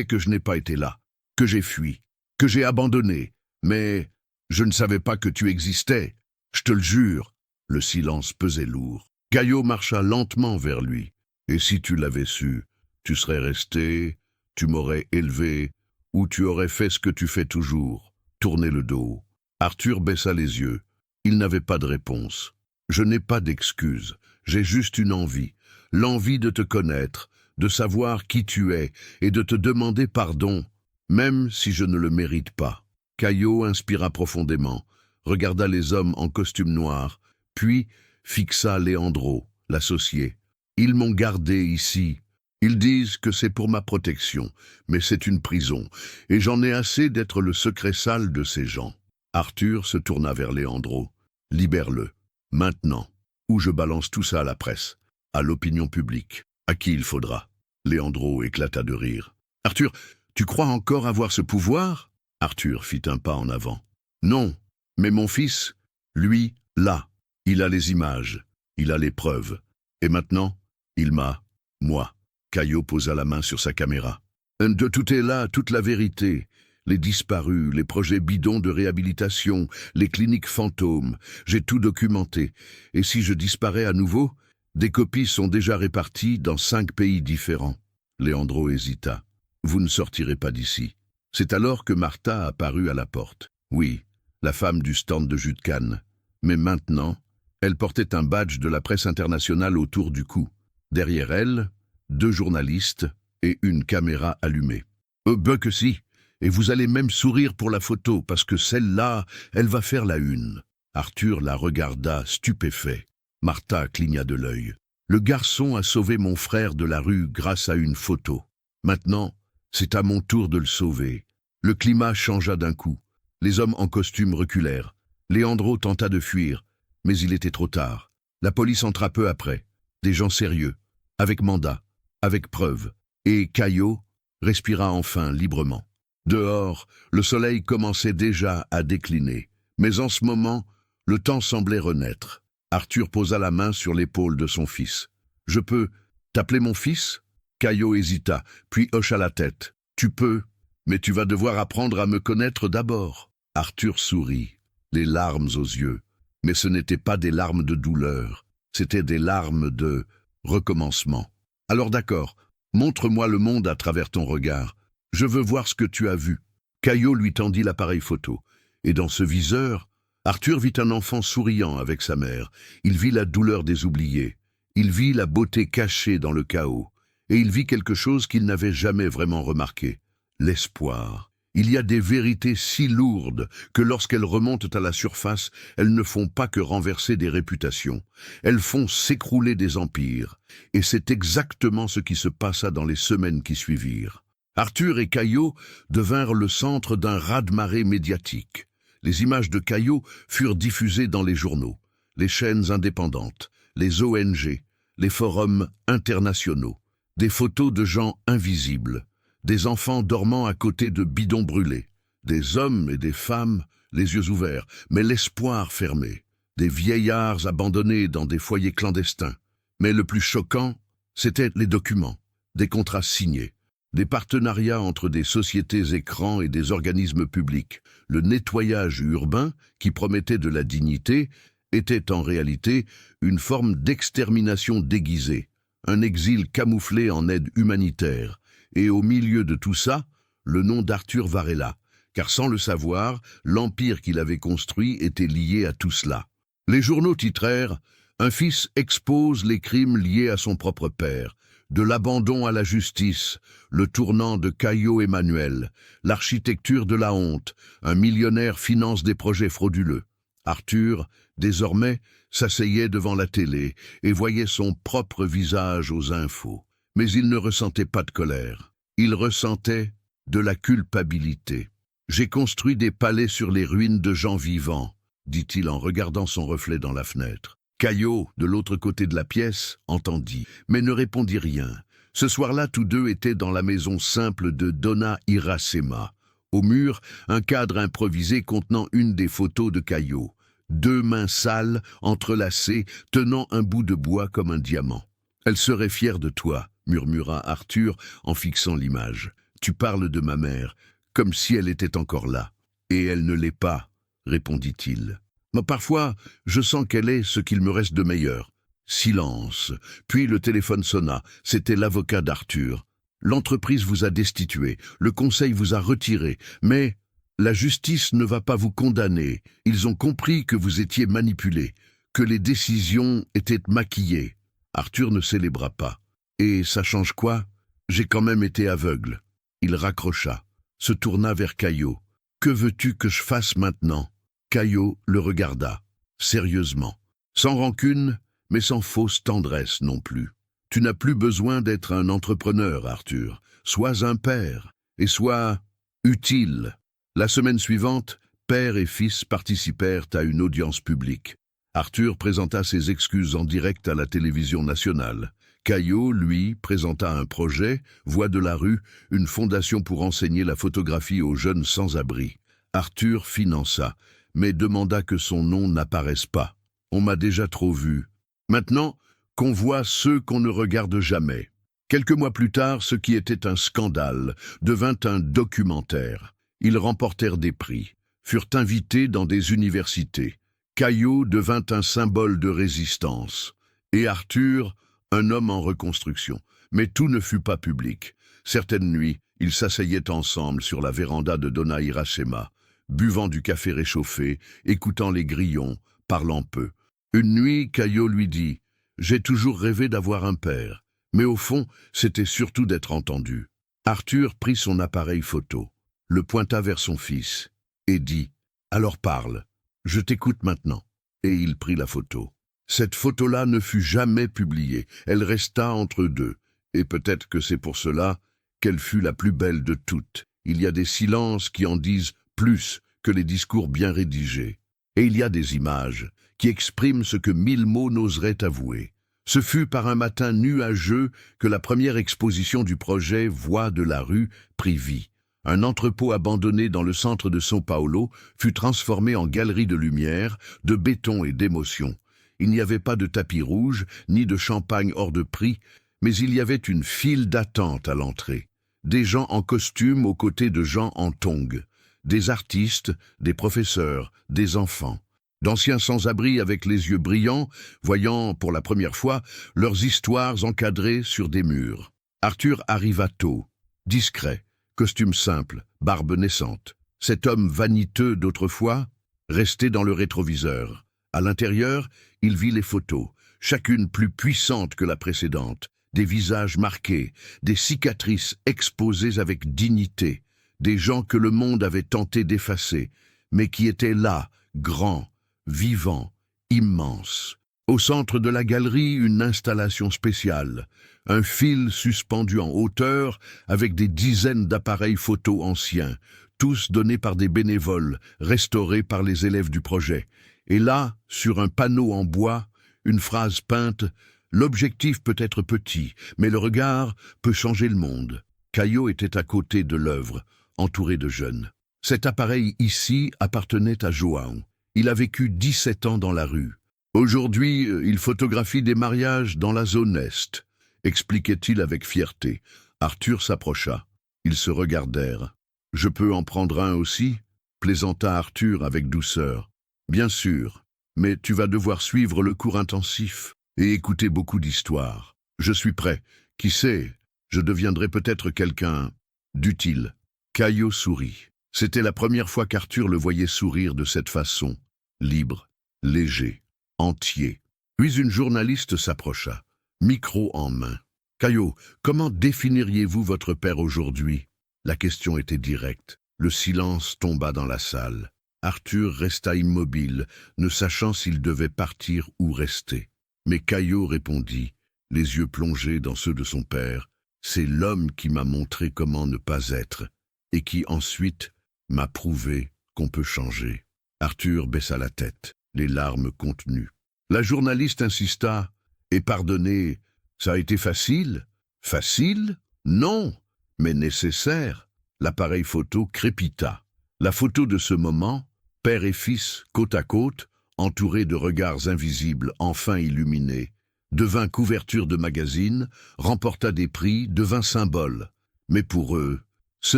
que je n'ai pas été là, que j'ai fui, que j'ai abandonné, mais je ne savais pas que tu existais. Je te le jure. » Le silence pesait lourd. Caillot marcha lentement vers lui. « Et si tu l'avais su, tu serais resté, tu m'aurais élevé, ou tu aurais fait ce que tu fais toujours, tourner le dos. » Arthur baissa les yeux. Il n'avait pas de réponse. « Je n'ai pas d'excuse, j'ai juste une envie, l'envie de te connaître, de savoir qui tu es et de te demander pardon, même si je ne le mérite pas. Caillot inspira profondément, regarda les hommes en costume noir, puis fixa Leandro, l'associé. Ils m'ont gardé ici. Ils disent que c'est pour ma protection, mais c'est une prison, et j'en ai assez d'être le secret sale de ces gens. Arthur se tourna vers Leandro. Libère-le, maintenant, ou je balance tout ça à la presse, à l'opinion publique, à qui il faudra. Leandro éclata de rire. Arthur, tu crois encore avoir ce pouvoir? Arthur fit un pas en avant. Non, mais mon fils, lui, là, il a les images, il a les preuves. Et maintenant, il m'a, moi. Caillot posa la main sur sa caméra. De tout est là, toute la vérité. Les disparus, les projets bidons de réhabilitation, les cliniques fantômes. J'ai tout documenté. Et si je disparais à nouveau, des copies sont déjà réparties dans 5 pays différents. Leandro hésita. Vous ne sortirez pas d'ici. C'est alors que Martha apparut à la porte. Oui, la femme du stand de jus de canne. Mais maintenant, elle portait un badge de la presse internationale autour du cou. Derrière elle, 2 journalistes et une caméra allumée. Que si, et vous allez même sourire pour la photo, parce que celle-là, elle va faire la une. Arthur la regarda, stupéfait. Martha cligna de l'œil. Le garçon a sauvé mon frère de la rue grâce à une photo. Maintenant, c'est à mon tour de le sauver. Le climat changea d'un coup. Les hommes en costume reculèrent. Leandro tenta de fuir, mais il était trop tard. La police entra peu après. Des gens sérieux, avec mandat, avec preuve, et Caillot respira enfin librement. Dehors, le soleil commençait déjà à décliner, mais en ce moment, le temps semblait renaître. Arthur posa la main sur l'épaule de son fils. « Je peux t'appeler mon fils ?» Caillot hésita, puis hocha la tête. « Tu peux, mais tu vas devoir apprendre à me connaître d'abord. » Arthur sourit, les larmes aux yeux, mais ce n'étaient pas des larmes de douleur, c'étaient des larmes de recommencement. Alors d'accord, montre-moi le monde à travers ton regard. Je veux voir ce que tu as vu. Caillot lui tendit l'appareil photo. Et dans ce viseur, Arthur vit un enfant souriant avec sa mère. Il vit la douleur des oubliés. Il vit la beauté cachée dans le chaos. Et il vit quelque chose qu'il n'avait jamais vraiment remarqué. L'espoir. Il y a des vérités si lourdes que lorsqu'elles remontent à la surface, elles ne font pas que renverser des réputations. Elles font s'écrouler des empires. Et c'est exactement ce qui se passa dans les semaines qui suivirent. Arthur et Caillot devinrent le centre d'un raz-de-marée médiatique. Les images de Caillot furent diffusées dans les journaux, les chaînes indépendantes, les ONG, les forums internationaux. Des photos de gens invisibles. Des enfants dormant à côté de bidons brûlés, des hommes et des femmes, les yeux ouverts, mais l'espoir fermé, des vieillards abandonnés dans des foyers clandestins. Mais le plus choquant, c'étaient les documents, des contrats signés, des partenariats entre des sociétés écrans et des organismes publics. Le nettoyage urbain, qui promettait de la dignité, était en réalité une forme d'extermination déguisée, un exil camouflé en aide humanitaire. Et au milieu de tout ça, le nom d'Arthur Varela, car sans le savoir, l'empire qu'il avait construit était lié à tout cela. Les journaux titrèrent « Un fils expose les crimes liés à son propre père, de l'abandon à la justice, le tournant de Caillot Emmanuel, l'architecture de la honte, un millionnaire finance des projets frauduleux. » Arthur, désormais, s'asseyait devant la télé et voyait son propre visage aux infos. Mais il ne ressentait pas de colère. Il ressentait de la culpabilité. « J'ai construit des palais sur les ruines de gens vivants, » dit-il en regardant son reflet dans la fenêtre. Caillot, de l'autre côté de la pièce, entendit, mais ne répondit rien. Ce soir-là, tous deux étaient dans la maison simple de Donna Iracema. Au mur, un cadre improvisé contenant une des photos de Caillot. 2 mains sales, entrelacées, tenant un bout de bois comme un diamant. « Elle serait fière de toi, » murmura Arthur en fixant l'image. « Tu parles de ma mère, comme si elle était encore là. »« Et elle ne l'est pas, » répondit-il. « Mais parfois, je sens qu'elle est ce qu'il me reste de meilleur. » Silence. Puis le téléphone sonna. C'était l'avocat d'Arthur. « L'entreprise vous a destitué, le conseil vous a retiré, mais la justice ne va pas vous condamner. Ils ont compris que vous étiez manipulé, que les décisions étaient maquillées. » Arthur ne célébra pas. Et ça change quoi? J'ai quand même été aveugle. Il raccrocha, se tourna vers Caillot. Que veux-tu que je fasse maintenant? Caillot le regarda, sérieusement. Sans rancune, mais sans fausse tendresse non plus. Tu n'as plus besoin d'être un entrepreneur, Arthur. Sois un père, et sois utile. La semaine suivante, père et fils participèrent à une audience publique. Arthur présenta ses excuses en direct à la télévision nationale. Caillot, lui, présenta un projet, Voix de la rue, une fondation pour enseigner la photographie aux jeunes sans-abri. Arthur finança, mais demanda que son nom n'apparaisse pas. On m'a déjà trop vu. Maintenant, qu'on voit ceux qu'on ne regarde jamais. Quelques mois plus tard, ce qui était un scandale devint un documentaire. Ils remportèrent des prix, furent invités dans des universités. Caillot devint un symbole de résistance, et Arthur, un homme en reconstruction. Mais tout ne fut pas public. Certaines nuits, ils s'asseyaient ensemble sur la véranda de Donna Irachema, buvant du café réchauffé, écoutant les grillons, parlant peu. Une nuit, Caillot lui dit « J'ai toujours rêvé d'avoir un père, mais au fond, c'était surtout d'être entendu. » Arthur prit son appareil photo, le pointa vers son fils, et dit « Alors parle, je t'écoute maintenant. » Et il prit la photo. Cette photo-là ne fut jamais publiée, elle resta entre eux deux, et peut-être que c'est pour cela qu'elle fut la plus belle de toutes. Il y a des silences qui en disent plus que les discours bien rédigés. Et il y a des images qui expriment ce que 1000 mots n'oseraient avouer. Ce fut par un matin nuageux que la première exposition du projet Voix de la rue prit vie. Un entrepôt abandonné dans le centre de São Paulo fut transformé en galerie de lumière, de béton et d'émotion. Il n'y avait pas de tapis rouge, ni de champagne hors de prix, mais il y avait une file d'attente à l'entrée. Des gens en costume aux côtés de gens en tongs. Des artistes, des professeurs, des enfants. D'anciens sans-abri avec les yeux brillants, voyant pour la première fois leurs histoires encadrées sur des murs. Arthur arriva tôt, discret, costume simple, barbe naissante. Cet homme vaniteux d'autrefois restait dans le rétroviseur. À l'intérieur, il vit les photos, chacune plus puissante que la précédente, des visages marqués, des cicatrices exposées avec dignité, des gens que le monde avait tenté d'effacer, mais qui étaient là, grands, vivants, immenses. Au centre de la galerie, une installation spéciale, un fil suspendu en hauteur avec des dizaines d'appareils photo anciens, tous donnés par des bénévoles, restaurés par les élèves du projet. Et là, sur un panneau en bois, une phrase peinte « L'objectif peut être petit, mais le regard peut changer le monde ». Caillot était à côté de l'œuvre, entouré de jeunes. Cet appareil ici appartenait à João. Il a vécu 17 ans dans la rue. Aujourd'hui, il photographie des mariages dans la zone Est, expliquait-il avec fierté. Arthur s'approcha. Ils se regardèrent. « Je peux en prendre un aussi ?» plaisanta Arthur avec douceur. « Bien sûr, mais tu vas devoir suivre le cours intensif et écouter beaucoup d'histoires. Je suis prêt. Qui sait, je deviendrai peut-être quelqu'un d'utile. » Caillot sourit. C'était la première fois qu'Arthur le voyait sourire de cette façon, libre, léger, entier. Puis une journaliste s'approcha, micro en main. « Caillot, comment définiriez-vous votre père aujourd'hui ?» La question était directe. Le silence tomba dans la salle. Arthur resta immobile, ne sachant s'il devait partir ou rester. Mais Caillot répondit, les yeux plongés dans ceux de son père, « C'est l'homme qui m'a montré comment ne pas être, et qui ensuite m'a prouvé qu'on peut changer. » Arthur baissa la tête, les larmes contenues. La journaliste insista, « Et pardonnez, ça a été facile ?» « Facile? Non, mais nécessaire. » L'appareil photo crépita. La photo de ce moment, père et fils côte à côte, entourés de regards invisibles enfin illuminés, devint couverture de magazine, remporta des prix, devint symbole. Mais pour eux, ce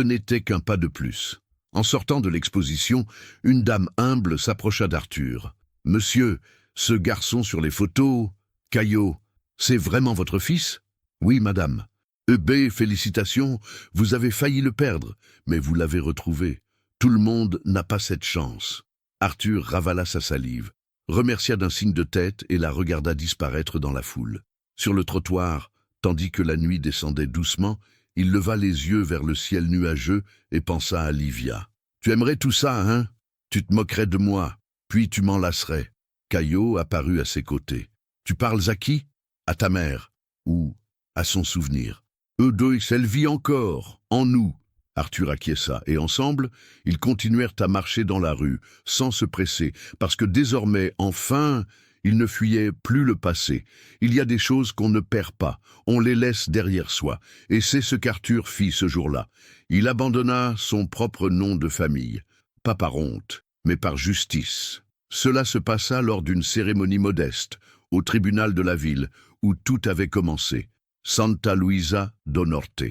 n'était qu'un pas de plus. En sortant de l'exposition, une dame humble s'approcha d'Arthur. « Monsieur, ce garçon sur les photos, Caillot, c'est vraiment votre fils ?»« Oui, madame. »« Félicitations, vous avez failli le perdre, mais vous l'avez retrouvé. Tout le monde n'a pas cette chance. » Arthur ravala sa salive, remercia d'un signe de tête et la regarda disparaître dans la foule. Sur le trottoir, tandis que la nuit descendait doucement, il leva les yeux vers le ciel nuageux et pensa à Livia. « Tu aimerais tout ça, hein? Tu te moquerais de moi, puis tu m'en lasserais. » Caillot apparut à ses côtés. « Tu parles à qui? À ta mère, ou à son souvenir. Eux deux, elle vit encore, en nous. » Arthur acquiesça, et ensemble, ils continuèrent à marcher dans la rue, sans se presser, parce que désormais, enfin, ils ne fuyaient plus le passé. Il y a des choses qu'on ne perd pas, on les laisse derrière soi, et c'est ce qu'Arthur fit ce jour-là. Il abandonna son propre nom de famille, pas par honte, mais par justice. Cela se passa lors d'une cérémonie modeste, au tribunal de la ville, où tout avait commencé. Santa Luisa do Norte.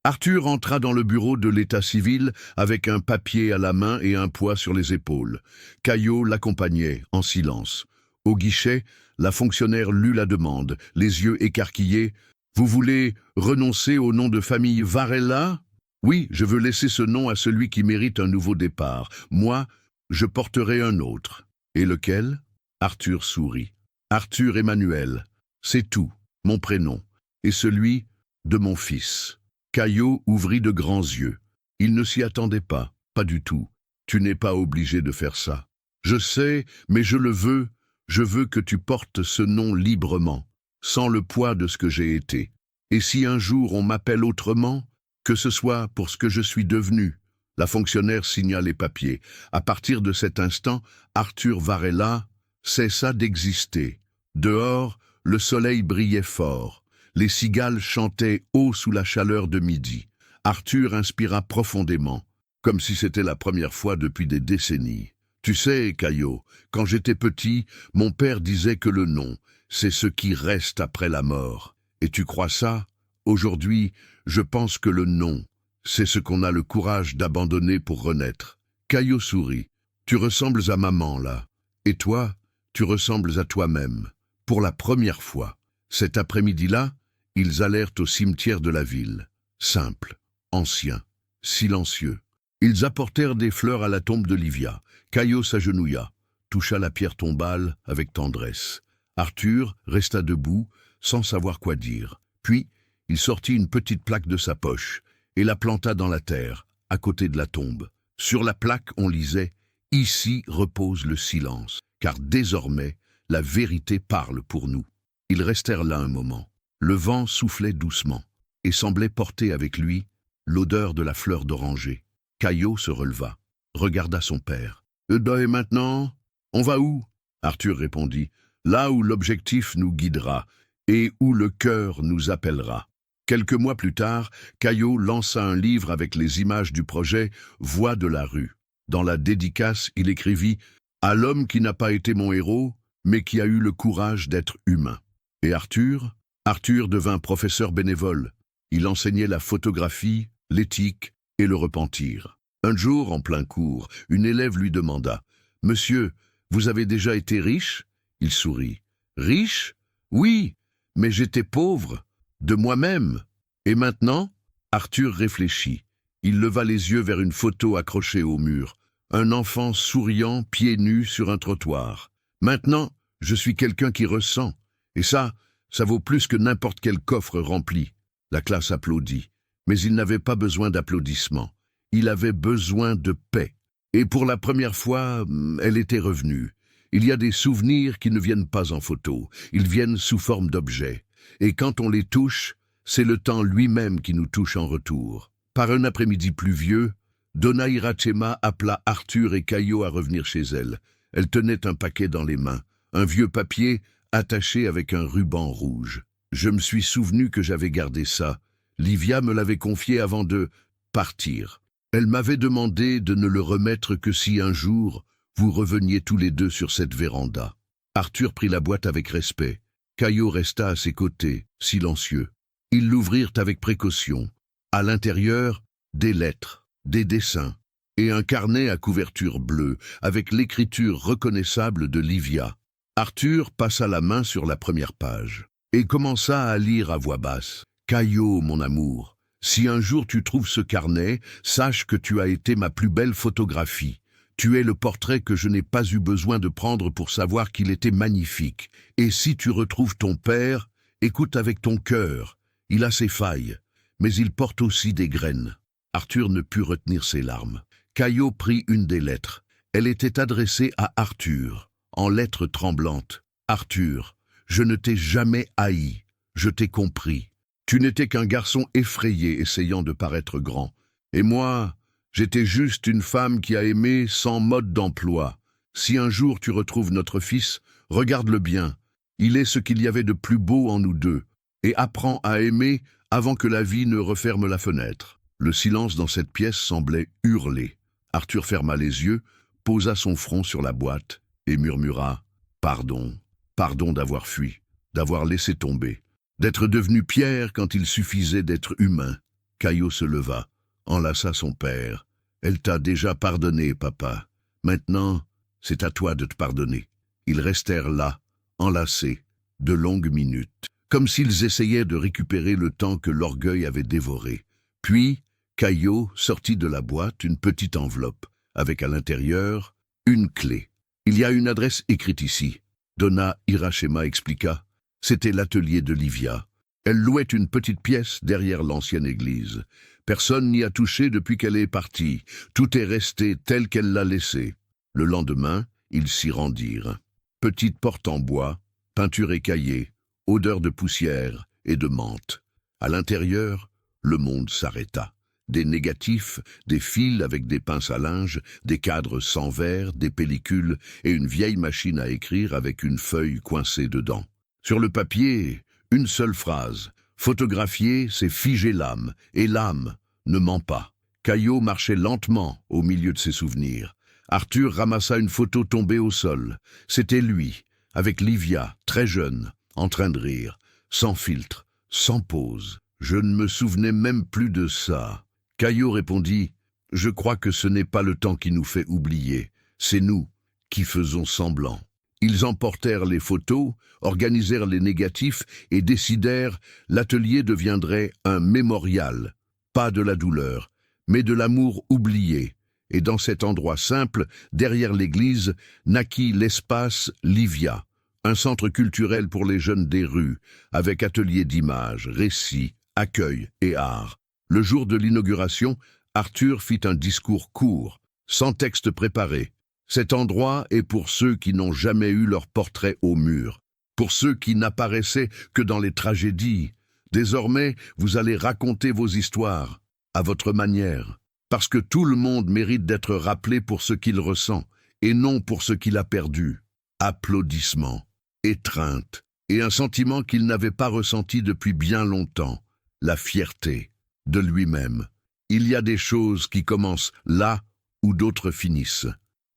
Arthur entra dans le bureau de l'état civil avec un papier à la main et un poids sur les épaules. Caillot l'accompagnait, en silence. Au guichet, la fonctionnaire lut la demande, les yeux écarquillés. « Vous voulez renoncer au nom de famille Varela? » « Oui, je veux laisser ce nom à celui qui mérite un nouveau départ. Moi, je porterai un autre. » « Et lequel ?» Arthur sourit. « Arthur Emmanuel. C'est tout, mon prénom. Et celui de mon fils. » Caillot ouvrit de grands yeux. Il ne s'y attendait pas du tout. « Tu n'es pas obligé de faire ça. Je sais, mais je le veux. Je veux que tu portes ce nom librement, sans le poids de ce que j'ai été. Et si un jour on m'appelle autrement, que ce soit pour ce que je suis devenu. » La fonctionnaire signa les papiers. À partir de cet instant, Arthur Varela cessa d'exister. Dehors, le soleil brillait fort. Les cigales chantaient haut sous la chaleur de midi. Arthur inspira profondément, comme si c'était la première fois depuis des décennies. « Tu sais, Caillot, quand j'étais petit, mon père disait que le nom, c'est ce qui reste après la mort. Et tu crois ça? Aujourd'hui, je pense que le nom, c'est ce qu'on a le courage d'abandonner pour renaître. » Caillot sourit. « Tu ressembles à maman, là. Et toi, tu ressembles à toi-même. Pour la première fois. » Cet après-midi-là, ils allèrent au cimetière de la ville. Simple, ancien, silencieux. Ils apportèrent des fleurs à la tombe de Livia. Caillot s'agenouilla, toucha la pierre tombale avec tendresse. Arthur resta debout, sans savoir quoi dire. Puis, il sortit une petite plaque de sa poche et la planta dans la terre, à côté de la tombe. Sur la plaque, on lisait « Ici repose le silence, car désormais, la vérité parle pour nous. » Ils restèrent là un moment. Le vent soufflait doucement et semblait porter avec lui l'odeur de la fleur d'oranger. Caillot se releva, regarda son père. « Et maintenant, on va où ?» Arthur répondit. « Là où l'objectif nous guidera et où le cœur nous appellera. » Quelques mois plus tard, Caillot lança un livre avec les images du projet « Voix de la rue ». Dans la dédicace, il écrivit « À l'homme qui n'a pas été mon héros, mais qui a eu le courage d'être humain. » Et Arthur devint professeur bénévole. Il enseignait la photographie, l'éthique et le repentir. Un jour, en plein cours, une élève lui demanda « Monsieur, vous avez déjà été riche ?» Il sourit. « Riche? Oui, mais j'étais pauvre, de moi-même. Et maintenant ?» Arthur réfléchit. Il leva les yeux vers une photo accrochée au mur. Un enfant souriant, pieds nus sur un trottoir. « Maintenant, je suis quelqu'un qui ressent. Et ça vaut plus que n'importe quel coffre rempli. » La classe applaudit. Mais il n'avait pas besoin d'applaudissements. Il avait besoin de paix. Et pour la première fois, elle était revenue. Il y a des souvenirs qui ne viennent pas en photo. Ils viennent sous forme d'objets. Et quand on les touche, c'est le temps lui-même qui nous touche en retour. Par un après-midi pluvieux, Donna Irachema appela Arthur et Caillot à revenir chez elle. Elle tenait un paquet dans les mains, un vieux papier attaché avec un ruban rouge. Je me suis souvenu que j'avais gardé ça. Livia me l'avait confié avant de partir. Elle m'avait demandé de ne le remettre que si un jour vous reveniez tous les deux sur cette véranda. Arthur prit la boîte avec respect. Caillot resta à ses côtés, silencieux. Ils l'ouvrirent avec précaution. À l'intérieur, des lettres, des dessins et un carnet à couverture bleue avec l'écriture reconnaissable de Livia. Arthur passa la main sur la première page et commença à lire à voix basse. « Caillot, mon amour, si un jour tu trouves ce carnet, sache que tu as été ma plus belle photographie. Tu es le portrait que je n'ai pas eu besoin de prendre pour savoir qu'il était magnifique. Et si tu retrouves ton père, Écoute avec ton cœur. Il a ses failles, mais il porte aussi des graines. » Arthur ne put retenir ses larmes. Caillot prit une des lettres. Elle était adressée à Arthur, en lettres tremblantes. « Arthur, je ne t'ai jamais haï. Je t'ai compris. Tu n'étais qu'un garçon effrayé essayant de paraître grand. Et moi, j'étais juste une femme qui a aimé sans mode d'emploi. Si un jour tu retrouves notre fils, regarde-le bien. Il est ce qu'il y avait de plus beau en nous deux. Et apprends à aimer avant que la vie ne referme la fenêtre. » Le silence dans cette pièce semblait hurler. Arthur ferma les yeux, posa son front sur la boîte et murmura « Pardon, pardon d'avoir fui, d'avoir laissé tomber, d'être devenu Pierre quand il suffisait d'être humain. » Caillot se leva, enlaça son père. « Elle t'a déjà pardonné, papa. Maintenant, c'est à toi de te pardonner. » Ils restèrent là, enlacés, de longues minutes, comme s'ils essayaient de récupérer le temps que l'orgueil avait dévoré. Puis, Caillot sortit de la boîte une petite enveloppe, avec à l'intérieur une clé. « Il y a une adresse écrite ici. » Donna Irachema expliqua. C'était l'atelier de Livia. Elle louait une petite pièce derrière l'ancienne église. Personne n'y a touché depuis qu'elle est partie. Tout est resté tel qu'elle l'a laissé. Le lendemain, ils s'y rendirent. Petite porte en bois, peinture écaillée, odeur de poussière et de menthe. À l'intérieur, le monde s'arrêta. Des négatifs, des fils avec des pinces à linge, des cadres sans verre, des pellicules et une vieille machine à écrire avec une feuille coincée dedans. Sur le papier, une seule phrase. Photographier, c'est figer l'âme, et l'âme ne ment pas. Caillot marchait lentement au milieu de ses souvenirs. Arthur ramassa une photo tombée au sol. C'était lui, avec Livia, très jeune, en train de rire, sans filtre, sans pause. Je ne me souvenais même plus de ça. Caillot répondit « Je crois que ce n'est pas le temps qui nous fait oublier, c'est nous qui faisons semblant. » Ils emportèrent les photos, organisèrent les négatifs et décidèrent l'atelier deviendrait un mémorial, pas de la douleur, mais de l'amour oublié. Et dans cet endroit simple, derrière l'église, naquit l'espace Livia, un centre culturel pour les jeunes des rues, avec ateliers d'images, récits, accueil et art. Le jour de l'inauguration, Arthur fit un discours court, sans texte préparé. Cet endroit est pour ceux qui n'ont jamais eu leur portrait au mur, pour ceux qui n'apparaissaient que dans les tragédies. Désormais, vous allez raconter vos histoires, à votre manière, parce que tout le monde mérite d'être rappelé pour ce qu'il ressent, et non pour ce qu'il a perdu. Applaudissements, étreinte, et un sentiment qu'il n'avait pas ressenti depuis bien longtemps, la fierté de lui-même. Il y a des choses qui commencent là où d'autres finissent.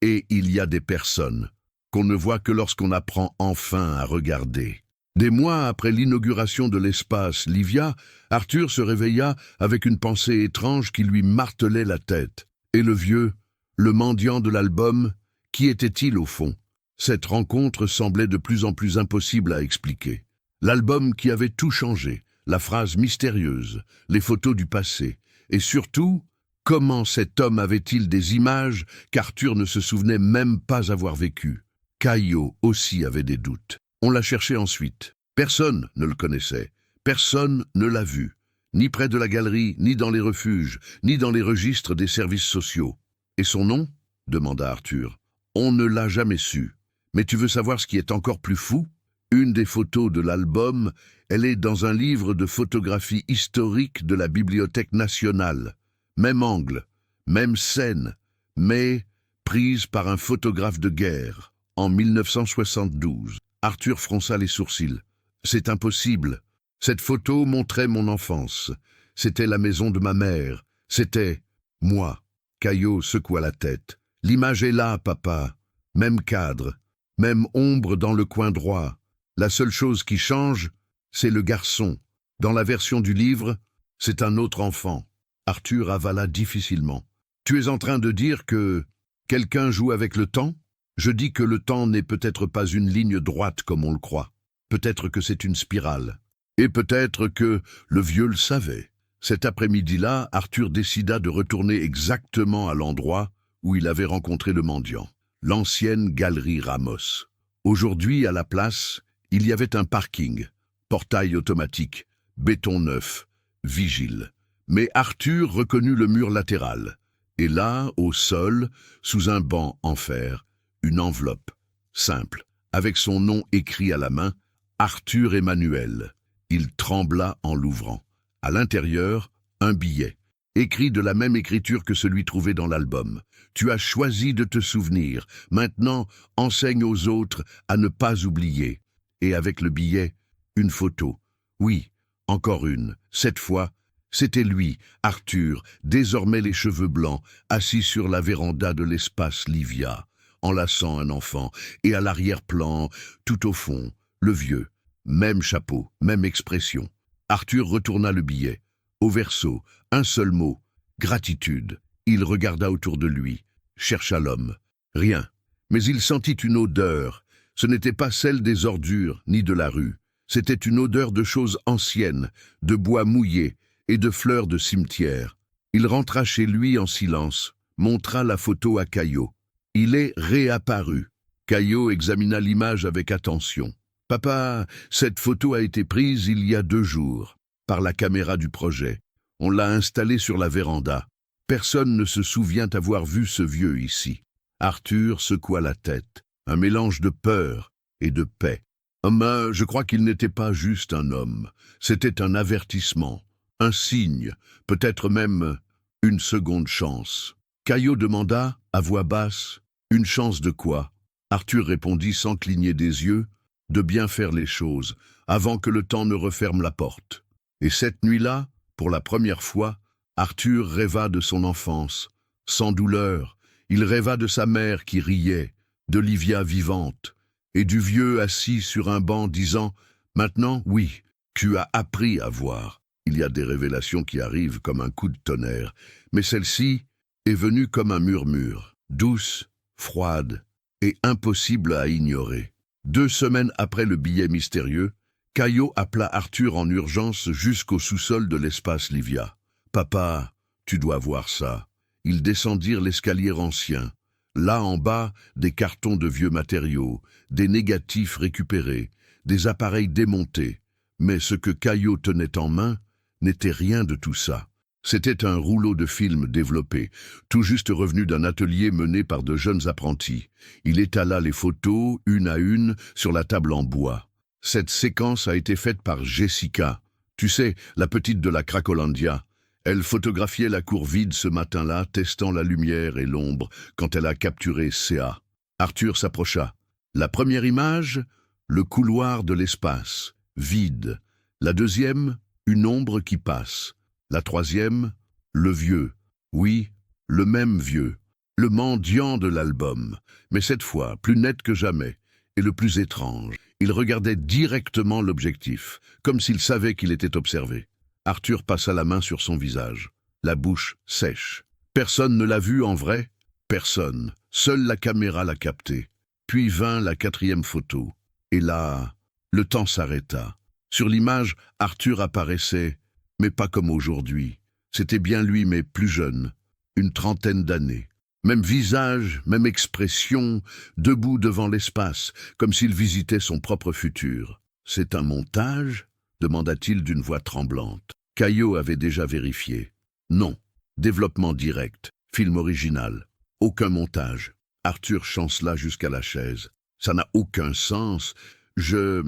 Et il y a des personnes qu'on ne voit que lorsqu'on apprend enfin à regarder. Des mois après l'inauguration de l'espace Livia, Arthur se réveilla avec une pensée étrange qui lui martelait la tête. Et le vieux, le mendiant de l'album, qui était-il au fond? Cette rencontre semblait de plus en plus impossible à expliquer. L'album qui avait tout changé, la phrase mystérieuse, les photos du passé, et surtout, comment cet homme avait-il des images qu'Arthur ne se souvenait même pas avoir vécues? Caillot aussi avait des doutes. On l'a cherché ensuite. Personne ne le connaissait. Personne ne l'a vu. Ni près de la galerie, ni dans les refuges, ni dans les registres des services sociaux. Et son nom? Demanda Arthur. On ne l'a jamais su. Mais tu veux savoir ce qui est encore plus fou? Une des photos de l'album, elle est dans un livre de photographie historique de la Bibliothèque nationale. Même angle, même scène, mais prise par un photographe de guerre, en 1972. Arthur fronça les sourcils. C'est impossible. Cette photo montrait mon enfance. C'était la maison de ma mère. C'était moi. Caillot secoua la tête. L'image est là, papa. Même cadre, même ombre dans le coin droit. La seule chose qui change, c'est le garçon. Dans la version du livre, c'est un autre enfant. Arthur avala difficilement. Tu es en train de dire que quelqu'un joue avec le temps? Je dis que le temps n'est peut-être pas une ligne droite comme on le croit. Peut-être que c'est une spirale. Et peut-être que le vieux le savait. Cet après-midi-là, Arthur décida de retourner exactement à l'endroit où il avait rencontré le mendiant. L'ancienne galerie Ramos. Aujourd'hui, à la place, il y avait un parking. portail automatique, béton neuf, vigile. Mais Arthur reconnut le mur latéral. Et là, au sol, sous un banc en fer, une enveloppe, simple, avec son nom écrit à la main, Arthur Emmanuel. Il trembla en l'ouvrant. À l'intérieur, un billet, écrit de la même écriture que celui trouvé dans l'album. Tu as choisi de te souvenir. Maintenant, enseigne aux autres à ne pas oublier. Et avec le billet, une photo. Oui, encore une. Cette fois, c'était lui, Arthur, désormais les cheveux blancs, assis sur la véranda de l'espace Livia, enlaçant un enfant, et à l'arrière-plan, tout au fond, le vieux. Même chapeau, même expression. Arthur retourna le billet. Au verso, un seul mot, gratitude. Il regarda autour de lui, chercha l'homme. Rien. Mais il sentit une odeur. Ce n'était pas celle des ordures, ni de la rue. C'était une odeur de choses anciennes, de bois mouillé et de fleurs de cimetière. Il rentra chez lui en silence, montra la photo à Caillot. Il est réapparu. Caillot examina l'image avec attention. « Papa, cette photo a été prise il y a 2 jours, par la caméra du projet. On l'a installée sur la véranda. Personne ne se souvient avoir vu ce vieux ici. » Arthur secoua la tête, un mélange de peur et de paix. « Je crois qu'il n'était pas juste un homme. C'était un avertissement, un signe, peut-être même une seconde chance. » Caillot demanda, à voix basse, « Une chance de quoi ?» Arthur répondit sans cligner des yeux, « De bien faire les choses, avant que le temps ne referme la porte. » Et cette nuit-là, pour la première fois, Arthur rêva de son enfance, sans douleur. Il rêva de sa mère qui riait, de Livia vivante, et du vieux assis sur un banc disant « Maintenant, oui, tu as appris à voir. » Il y a des révélations qui arrivent comme un coup de tonnerre, mais celle-ci est venue comme un murmure, douce, froide et impossible à ignorer. 2 semaines après le billet mystérieux, Caillot appela Arthur en urgence jusqu'au sous-sol de l'espace Livia. « Papa, tu dois voir ça. » Ils descendirent l'escalier ancien. Là en bas, des cartons de vieux matériaux, des négatifs récupérés, des appareils démontés. Mais ce que Caillot tenait en main n'était rien de tout ça. C'était un rouleau de film développé, tout juste revenu d'un atelier mené par de jeunes apprentis. Il étala les photos, une à une, sur la table en bois. Cette séquence a été faite par Jessica, tu sais, la petite de la Cracolandia. Elle photographiait la cour vide ce matin-là, testant la lumière et l'ombre, quand elle a capturé CA. Arthur s'approcha. La première image, le couloir de l'espace, vide. La deuxième, une ombre qui passe. La troisième, le vieux. Oui, le même vieux. Le mendiant de l'album. Mais cette fois, plus net que jamais. Et le plus étrange, il regardait directement l'objectif, comme s'il savait qu'il était observé. Arthur passa la main sur son visage, la bouche sèche. Personne ne l'a vu en vrai? Personne. Seule la caméra l'a capté. Puis vint la 4e photo. Et là, le temps s'arrêta. Sur l'image, Arthur apparaissait, mais pas comme aujourd'hui. C'était bien lui, mais plus jeune, une 30aine d'années. Même visage, même expression, debout devant l'espace, comme s'il visitait son propre futur. « C'est un montage ?» demanda-t-il d'une voix tremblante. Caillot avait déjà vérifié. Non, développement direct, film original, aucun montage. Arthur chancela jusqu'à la chaise. Ça n'a aucun sens. Je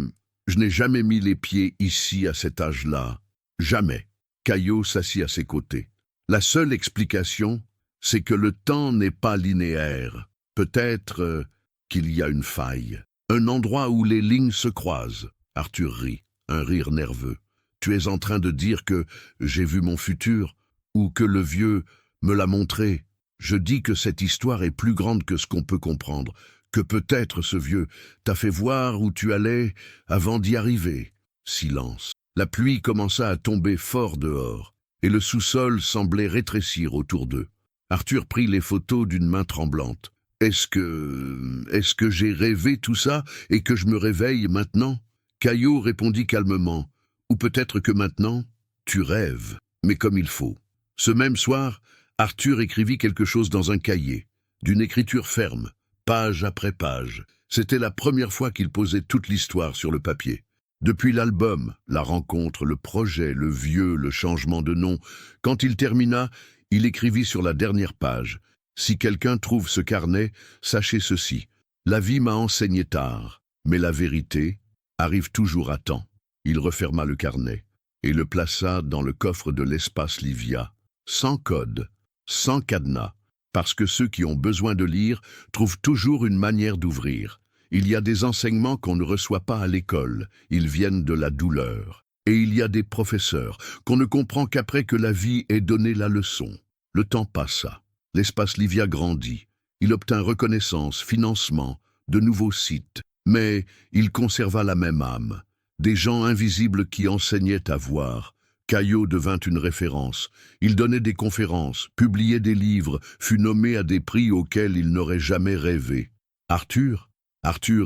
n'ai jamais mis les pieds ici à cet âge-là. Jamais. Caillot s'assit à ses côtés. La seule explication, c'est que le temps n'est pas linéaire. Peut-être qu'il y a une faille. Un endroit où les lignes se croisent. Arthur rit, un rire nerveux. Tu es en train de dire que j'ai vu mon futur, ou que le vieux me l'a montré. Je dis que cette histoire est plus grande que ce qu'on peut comprendre, que peut-être ce vieux t'a fait voir où tu allais avant d'y arriver. Silence. La pluie commença à tomber fort dehors, et le sous-sol semblait rétrécir autour d'eux. Arthur prit les photos d'une main tremblante. Est-ce que j'ai rêvé tout ça et que je me réveille maintenant? Caillot répondit calmement. Ou peut-être que maintenant, tu rêves, mais comme il faut. Ce même soir, Arthur écrivit quelque chose dans un cahier, d'une écriture ferme, page après page. C'était la première fois qu'il posait toute l'histoire sur le papier. Depuis l'album, la rencontre, le projet, le vieux, le changement de nom, quand il termina, il écrivit sur la dernière page: « Si quelqu'un trouve ce carnet, sachez ceci. La vie m'a enseigné tard, mais la vérité arrive toujours à temps. » Il referma le carnet et le plaça dans le coffre de l'espace Livia, sans code, sans cadenas, parce que ceux qui ont besoin de lire trouvent toujours une manière d'ouvrir. Il y a des enseignements qu'on ne reçoit pas à l'école, ils viennent de la douleur. Et il y a des professeurs qu'on ne comprend qu'après que la vie ait donné la leçon. Le temps passa, l'espace Livia grandit, il obtint reconnaissance, financement, de nouveaux sites, mais il conserva la même âme. Des gens invisibles qui enseignaient à voir. Caillot devint une référence. Il donnait des conférences, publiait des livres, fut nommé à des prix auxquels il n'aurait jamais rêvé. Arthur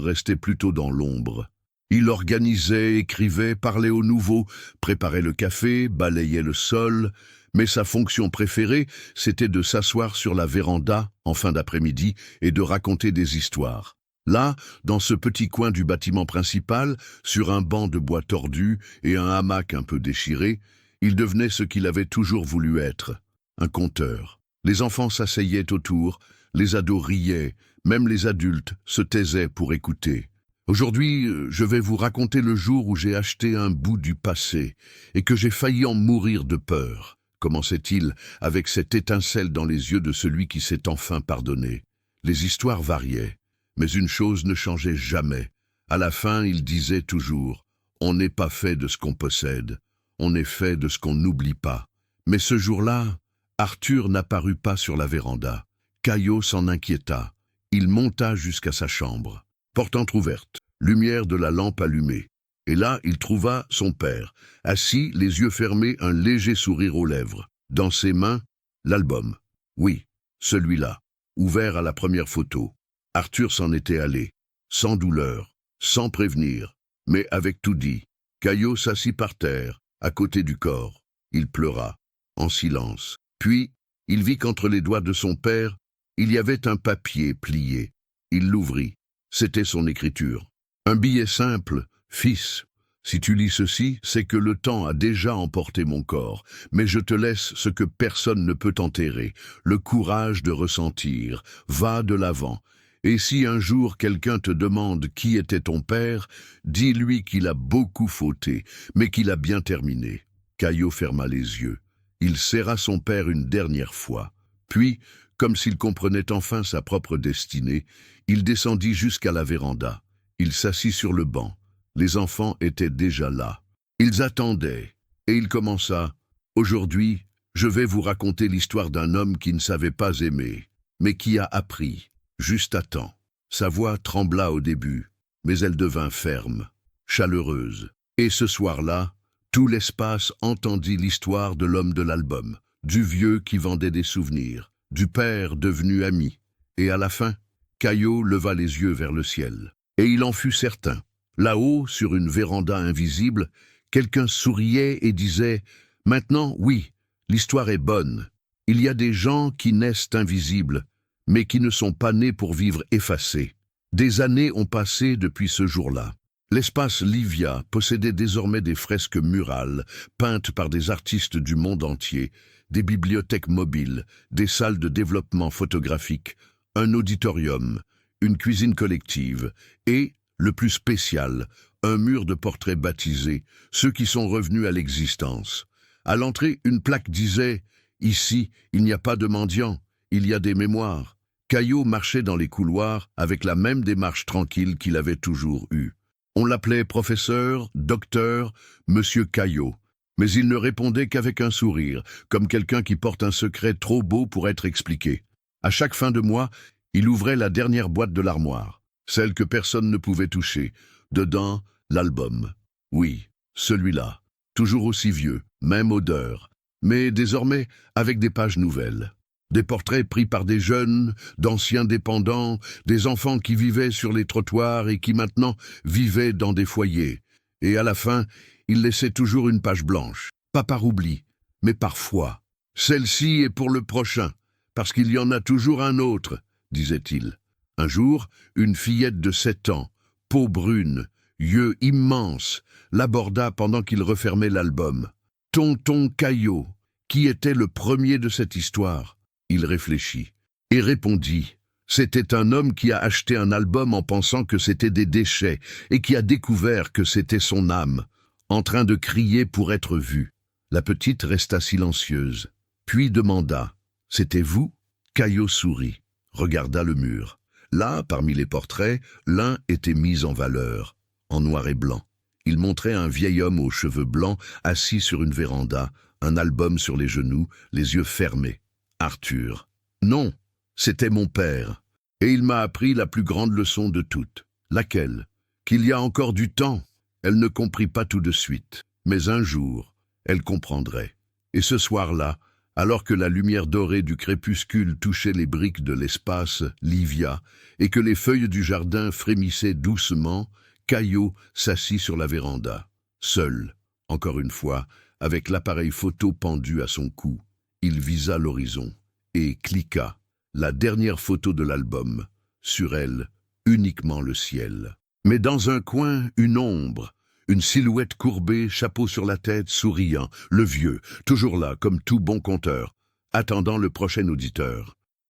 restait plutôt dans l'ombre. Il organisait, écrivait, parlait aux nouveaux, préparait le café, balayait le sol, mais sa fonction préférée, c'était de s'asseoir sur la véranda en fin d'après-midi et de raconter des histoires. Là, dans ce petit coin du bâtiment principal, sur un banc de bois tordu et un hamac un peu déchiré, il devenait ce qu'il avait toujours voulu être, un conteur. Les enfants s'asseyaient autour, les ados riaient, même les adultes se taisaient pour écouter. Aujourd'hui, je vais vous raconter le jour où j'ai acheté un bout du passé et que j'ai failli en mourir de peur, commençait-il avec cette étincelle dans les yeux de celui qui s'est enfin pardonné. Les histoires variaient. Mais une chose ne changeait jamais. À la fin, il disait toujours: « On n'est pas fait de ce qu'on possède, on est fait de ce qu'on n'oublie pas. » Mais ce jour-là, Arthur n'apparut pas sur la véranda. Caillot s'en inquiéta. Il monta jusqu'à sa chambre. Porte entr'ouverte, lumière de la lampe allumée. Et là, il trouva son père, assis, les yeux fermés, un léger sourire aux lèvres. Dans ses mains, l'album. Oui, celui-là, ouvert à la première photo. Arthur s'en était allé, sans douleur, sans prévenir, mais avec tout dit. Caillot s'assit par terre, à côté du corps. Il pleura, en silence. Puis, il vit qu'entre les doigts de son père, il y avait un papier plié. Il l'ouvrit. C'était son écriture. Un billet simple: « Fils, si tu lis ceci, c'est que le temps a déjà emporté mon corps, mais je te laisse ce que personne ne peut enterrer, le courage de ressentir. Va de l'avant. Et si un jour quelqu'un te demande qui était ton père, dis-lui qu'il a beaucoup fauté, mais qu'il a bien terminé. » Caillot ferma les yeux. Il serra son père une dernière fois. Puis, comme s'il comprenait enfin sa propre destinée, il descendit jusqu'à la véranda. Il s'assit sur le banc. Les enfants étaient déjà là. Ils attendaient, et il commença: « Aujourd'hui, je vais vous raconter l'histoire d'un homme qui ne savait pas aimer, mais qui a appris. Juste à temps. » Sa voix trembla au début, mais elle devint ferme, chaleureuse. Et ce soir-là, tout l'espace entendit l'histoire de l'homme de l'album, du vieux qui vendait des souvenirs, du père devenu ami. Et à la fin, Caillot leva les yeux vers le ciel. Et il en fut certain. Là-haut, sur une véranda invisible, quelqu'un souriait et disait: « Maintenant, oui, l'histoire est bonne. Il y a des gens qui naissent invisibles, mais qui ne sont pas nés pour vivre effacés. » Des années ont passé depuis ce jour-là. L'espace Livia possédait désormais des fresques murales, peintes par des artistes du monde entier, des bibliothèques mobiles, des salles de développement photographique, un auditorium, une cuisine collective et, le plus spécial, un mur de portraits baptisés, ceux qui sont revenus à l'existence. À l'entrée, une plaque disait: « Ici, il n'y a pas de mendiants, il y a des mémoires. » Caillot marchait dans les couloirs avec la même démarche tranquille qu'il avait toujours eue. On l'appelait professeur, docteur, monsieur Caillot, mais il ne répondait qu'avec un sourire, comme quelqu'un qui porte un secret trop beau pour être expliqué. À chaque fin de mois, il ouvrait la dernière boîte de l'armoire, celle que personne ne pouvait toucher. Dedans, l'album. Oui, celui-là, toujours aussi vieux, même odeur, mais désormais avec des pages nouvelles. Des portraits pris par des jeunes, d'anciens dépendants, des enfants qui vivaient sur les trottoirs et qui maintenant vivaient dans des foyers. Et à la fin, il laissait toujours une page blanche, pas par oubli, mais par foi. « Celle-ci est pour le prochain, parce qu'il y en a toujours un autre, » disait-il. Un jour, une fillette de 7 ans, peau brune, yeux immenses, l'aborda pendant qu'il refermait l'album. « Tonton Caillot, qui était le premier de cette histoire ?» Il réfléchit et répondit. « C'était un homme qui a acheté un album en pensant que c'était des déchets et qui a découvert que c'était son âme, en train de crier pour être vu. » La petite resta silencieuse, puis demanda. « C'était vous ?» Caillot sourit, regarda le mur. Là, parmi les portraits, l'un était mis en valeur, en noir et blanc. Il montrait un vieil homme aux cheveux blancs, assis sur une véranda, un album sur les genoux, les yeux fermés. Arthur. Non, c'était mon père. Et il m'a appris la plus grande leçon de toutes. Laquelle? Qu'il y a encore du temps. Elle ne comprit pas tout de suite. Mais un jour, elle comprendrait. Et ce soir-là, alors que la lumière dorée du crépuscule touchait les briques de l'espace, Livia, et que les feuilles du jardin frémissaient doucement, Caillot s'assit sur la véranda, seul, encore une fois, avec l'appareil photo pendu à son cou. Il visa l'horizon et cliqua, la dernière photo de l'album, sur elle, uniquement le ciel. Mais dans un coin, une ombre, une silhouette courbée, chapeau sur la tête, souriant, le vieux, toujours là, comme tout bon conteur, attendant le prochain auditeur.